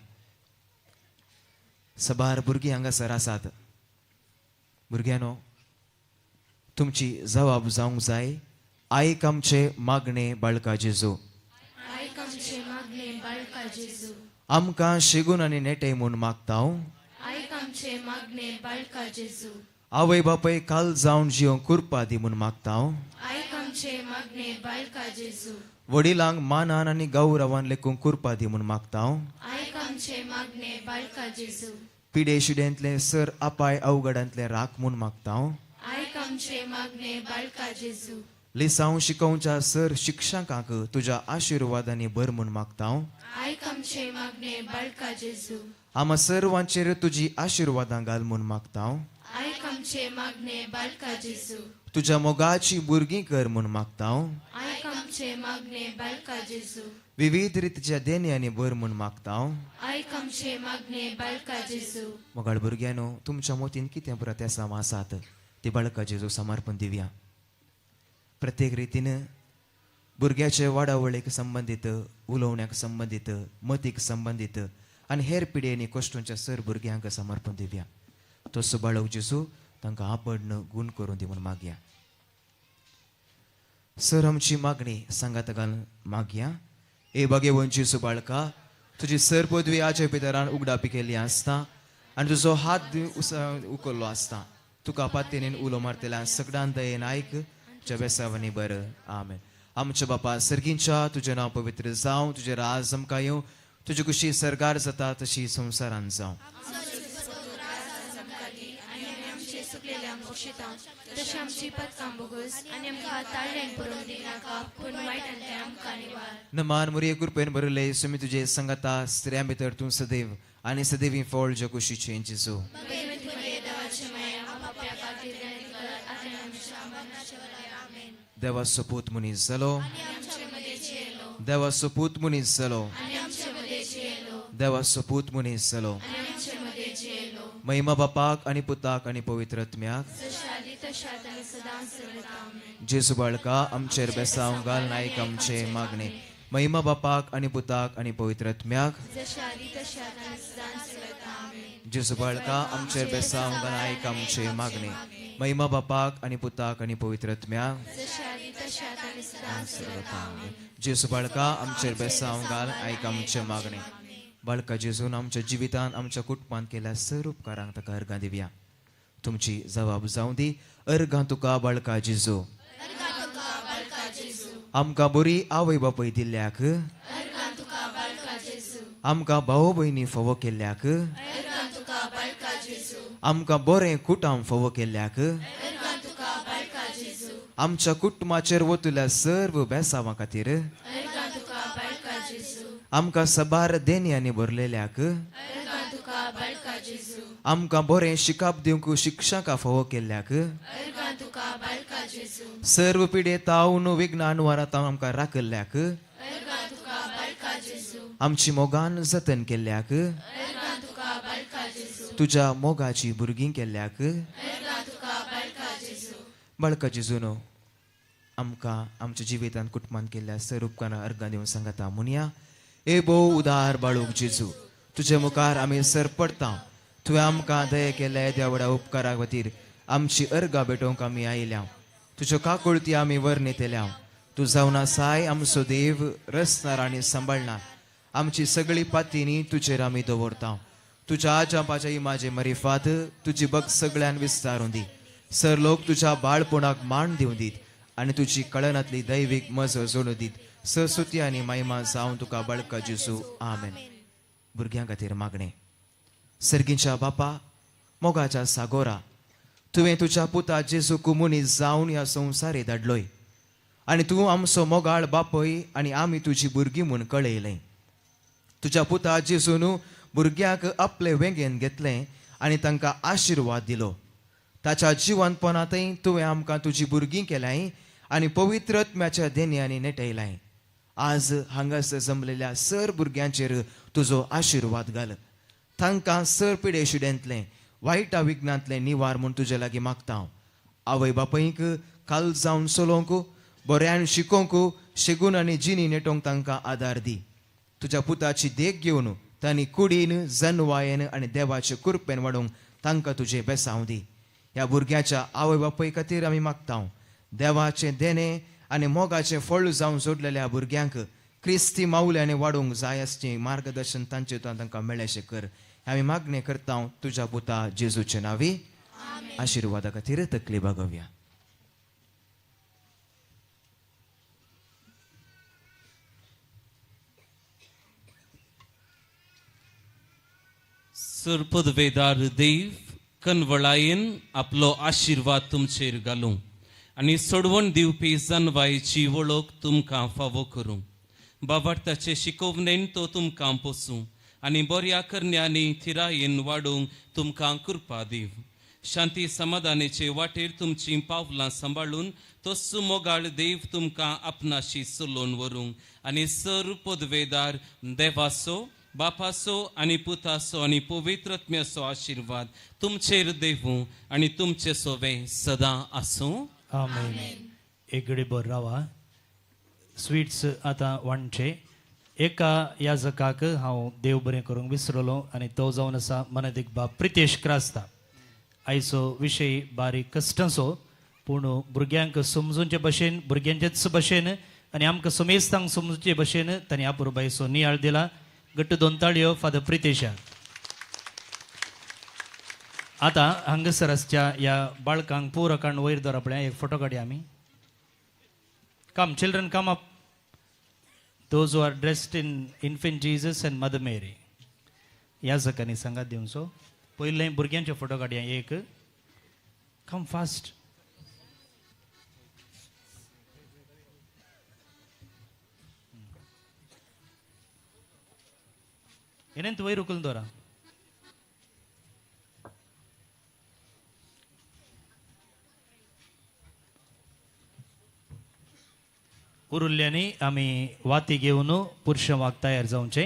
सबार भुरगीं हांगासर आसात. भुरग्यानो तुमची जबाब जावंक जाय आयक आमचे मागणे बाळका जेजू आमकां शेगून आनी नेटे म्हूण मागता आवय बापय काल जावन जिवंक कुरपा दी म्हूण मागता वडिलांक मानान आनी गौरवान लेखूंक कुरपा दी म्हूण मागता पिडे शिडेंतले सर अपाय अवघडांतले राख म्हूण मागता लिसांव शिकोवच्या सर शिक्षकांक तुज्या आशिर्वादांनी भर म्हूण मागता आमा सर्वांचेर तुजी आशिर्वादां घाल म्हूण मागता तुज्या मोगाची भुरगीं कर म्हूण मागता विविध रितीच्या देण्यांनी भर म्हूण मागता मोगाळ भुरग्यानो तुमच्या मोतीन कितें प्रत्यासां आसात ती बाळका जेजू समर्पण दिवया. प्रत्येक रितीन भुरग्याचे वाडावळेक संबंदीत उलोवण्याक संबंदीत मतीक संबंदीत आनी हेर पिडेनी कश्टांच्या सर भुरग्यांक समर्पण दिवया. तसो बाळक जेजू तांकां आपण गूण करून दी म्हूण मागया. सर आमची मागणी सांगात घालून मागया. ए भगेवन जेजू बाळका तुजी सर पदवी आजय पितरान उगडापी केल्ली आसता आनी तुजो हात उखल्लो आसता तुका पातेनीन उलो मारतल्या सगळ्यां दयेन आयक तुज्या बेसावनी बर आमेन. आमच्या बापा सर्गींच्या तुजें नांव पवित्र जावं तुजें राज आमकां येवं तुजी कुशी सरकार जाता तशी संवसारांत जावं नमान मुरिये कृपेन भरले सुमी तुजे संगता स्त्रियां भितर तूं सदैव आनी सदैवी फळ जे कुशीचे जेजू देवा सपूत मनीस जालो देवा सपूत मनीस जालो देवा सपूत मनीस जालो महिमा बापाक आनी पुताक आनी पवित्र आत्म्याक जेजू बाळका आमचेर बेसांव घाल नायक आमचे मागणे महिमा बापाक आनी पुताक आनी पवित्र आत्म्याक जेजू बाळका आमचेर बेसांव घाल नायक आमचे मागणे महिमा बापाक आनी पुताक आनी पवित्र आत्म्याक जेजू बाळका आमचेर बेसांव घाल नायक आमचे मागणे बाळका जेजून आमच्या जिवितांत आमच्या कुटुंबांत केल्या सर उपकारांक ताका अर्गां दिवया. तुमची जबाब जावं दी अर्गां तुका बाळका जेजू आमकां बरी आवय बापय दिल्ल्याक आमकां भाव भयणी फोव केल्ल्याक आमकां बरें कुटाम फोव केल्ल्याक आमच्या कुटुंबाचेर वतुल्या सर्व बेसांवां खातीर आमकां सबार देण्यांनी भरलेल्याक आमकां बरें शिकाप दिवंक शिक्षकां फोव केल्ल्याक सर्व पिडे तावन विज्ञान वरात आमकां राखल्याक आमची मोगान जतन केल्ल्याक तुज्या मोगाची भुरगीं केल्ल्याक बाळका जेजूनो आमकां आमच्या जिवितांत कुटुंबांत केल्ल्या सर उपकारां अर्गां दिवन सांगता म्हणया ए भोव उदार बाळूक जेजू तुजे मुखार आमी सर पडटा तुवें आमकां दये केल्या देवडा उपकारा खातीर आमची अर्गां भेटोवंक आमी आयल्या तुज्यो काकुळती आमी वर नेतल्या तू जावन आसाय आमचो देव रचणार आनी सांबाळणार. आमची सगळी पातींनी तुजेर आमी दवरता. तुज्या आजापाच्या इमाचे मरिफात तुजी बग सगळ्यान विस्तारून दी. सर लोक तुज्या बाळपणाक मान दिवन दीत आनी तुजी कळनातली दैवीक मज जोडून दीत. सस्तुती आनी महिमा जावन तुका बळका जेजू. आमेन. भुरग्यां खातीर मागणें. सर्गीच्या बापा, मोगाच्या सागोरा, तुवें तुज्या पुता जेजू कुमुनी जावन ह्या संवसारी धाडलोय आनी तूं आमचो मोगाळ बापय आनी आमी तुजी भुरगीं म्हूण कळयलें. तुज्या पुता जेजून भुरग्यांक आपले वेंगेन घेतलें आनी तांकां आशिर्वाद दिलो. ताच्या जिवंतपणांतय तुवें आमकां तुजी भुरगीं केल्याय आनी पवित्र आत्म्याच्या देणयांनी नेटयलाय. आज हांगासर जमलेल्या सर भुरग्यांचेर तुजो आशिर्वाद घाल. तांकां सर पिडेशिडेंतलें वायटा विघ्नांतलें निवार म्हूण तुजे लागीं मागता. आवय बापयक काल जावन चलोवंक, बऱ्यान शिकोवंक, शेगून आनी जिनी नेटोवंक तांकां आदार दी. तुज्या पुताची देख घेवन तांणी कुडीन, जनवायेन आनी देवाचे कृपेन वाडोवंक तांकां तुजें बेसांव दी. ह्या भुरग्याच्या आवय बापय खातीर आमी मागता. देवाचें देणें आनी मोगाचें फळ जावन जोडलेल्या भुरग्यांक क्रिस्ती माऊल्याने वाडोवंक जाय आसचें मार्गदर्शन तांचे तांकां मेळ्ळेशें कर. आमी मागणें करता तुज्या पुता जेजूचे नांवी. आशिर्वादा खातीर तकली भागोवया. सर पदवेदार देव कनवळायेन आपलो आशिर्वाद तुमचेर घालूं आनी सोडवण दिवपी जानवायेची वळख तुमकां फावो करूं. बाबार्थाचे शिकोवणेन तो तुमकां पोसूं आनी बऱ्या करण्यांनी थिरायेन वाडोवंक तुमकां कृपा दिव. शांती समाधानाचे वाटेर तुमची पावलां सांबाळून तोच मोगाळ देव तुमकां आपणाशी चलोवन व्हरूंक आनी सर पदवेदार देवाचो, बापाचो आनी पुताचो आनी पवित्र आत्म्याचो आशिर्वाद तुमचेर देवूं आनी तुमचे सोबे सदां आसूं. आमेन. एक घडी बर रावा. स्वीट्स आतां वांटचे. एका याजकाक हांव देव बरें करूंक विसरलो आनी तो जावन आसा मनदीक बाब प्रितेश क्रास्ता. आयचो विशय बारीक कश्टाचो पूण भुरग्यांक समजूंचे भशेन, भुरग्यांचेच भशेन आनी आमकां समेस्तांक समजुचे भशेन ताणें आपुरबायचो नियाळ दिला. गट्ट 2 ताळयो फादर प्रितेशाक. आतां हांगासर आसच्या ह्या बाळकांक पुरकांड वयर दवर आपल्या एक फोटो काडया आमी. Come children, come up. Those who are dressed in infant Jesus and Mother Mary. ह्या जकांनी सांगात दिवचो. पयले भुरग्यांचे फोटो काडया एक. Come fast. ಏನೆಂತ ವೈರು ಕುಲ್ದೋರ उरुल्ल्यांनी आमी वाती घेवन पुरुषवाक तयार जावचे.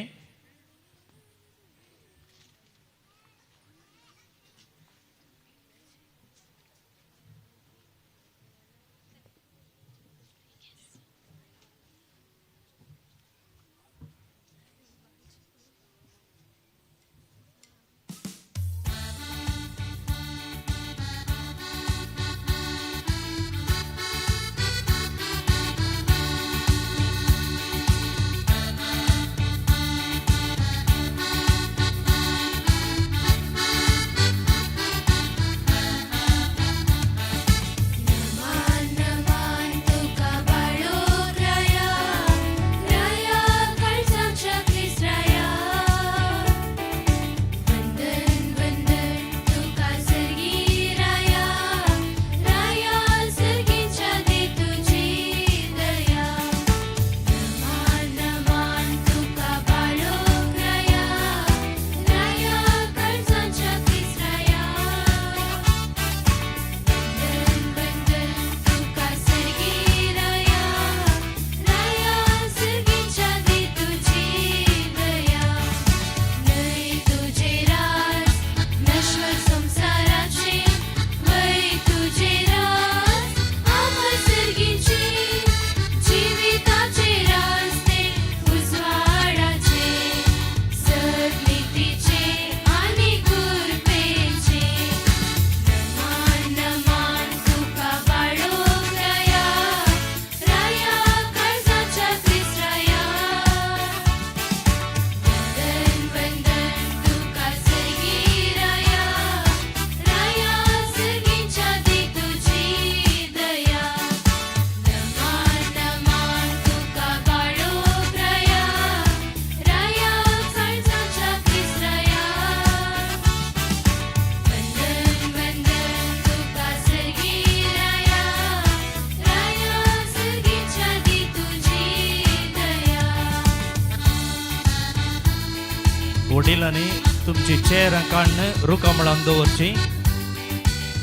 वडिलांनी तुमची चेहरा काढणं रुकामळान दवरची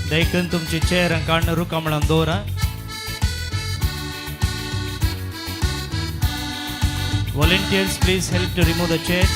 देखून तुमची चेहरा काढणं रुकामळान दवरा Volunteers, please help to remove the chairs.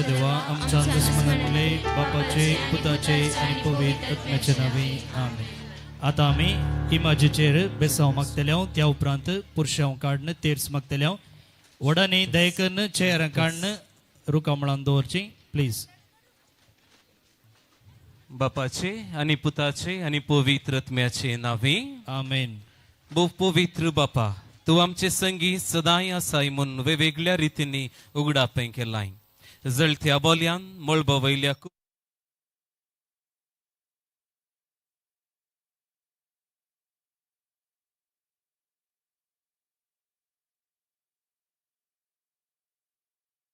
देवा आमच्या दुश्मनातले बापाचे पुताचे आणि पवित्र आत्म्याचे नावे आमेन. आता आम्ही इमाजीचेर बेसांव मागतल्या त्या उपरांत पुरुषांव काढणं तेर्स मागतल्या वडाने दयकन चेहरा काढणं रुकामळान दवरची प्लीज. बापाचे आणि पुताचे आणि पवित्र आत्म्याचे नावे आमेन. पवित्र बापा तू आमचे संगी सदांय आसाय म्हणून वेगवेगळ्या रितींनी उगडापें केलाय जळत्या बोल्यान मळबा वयल्या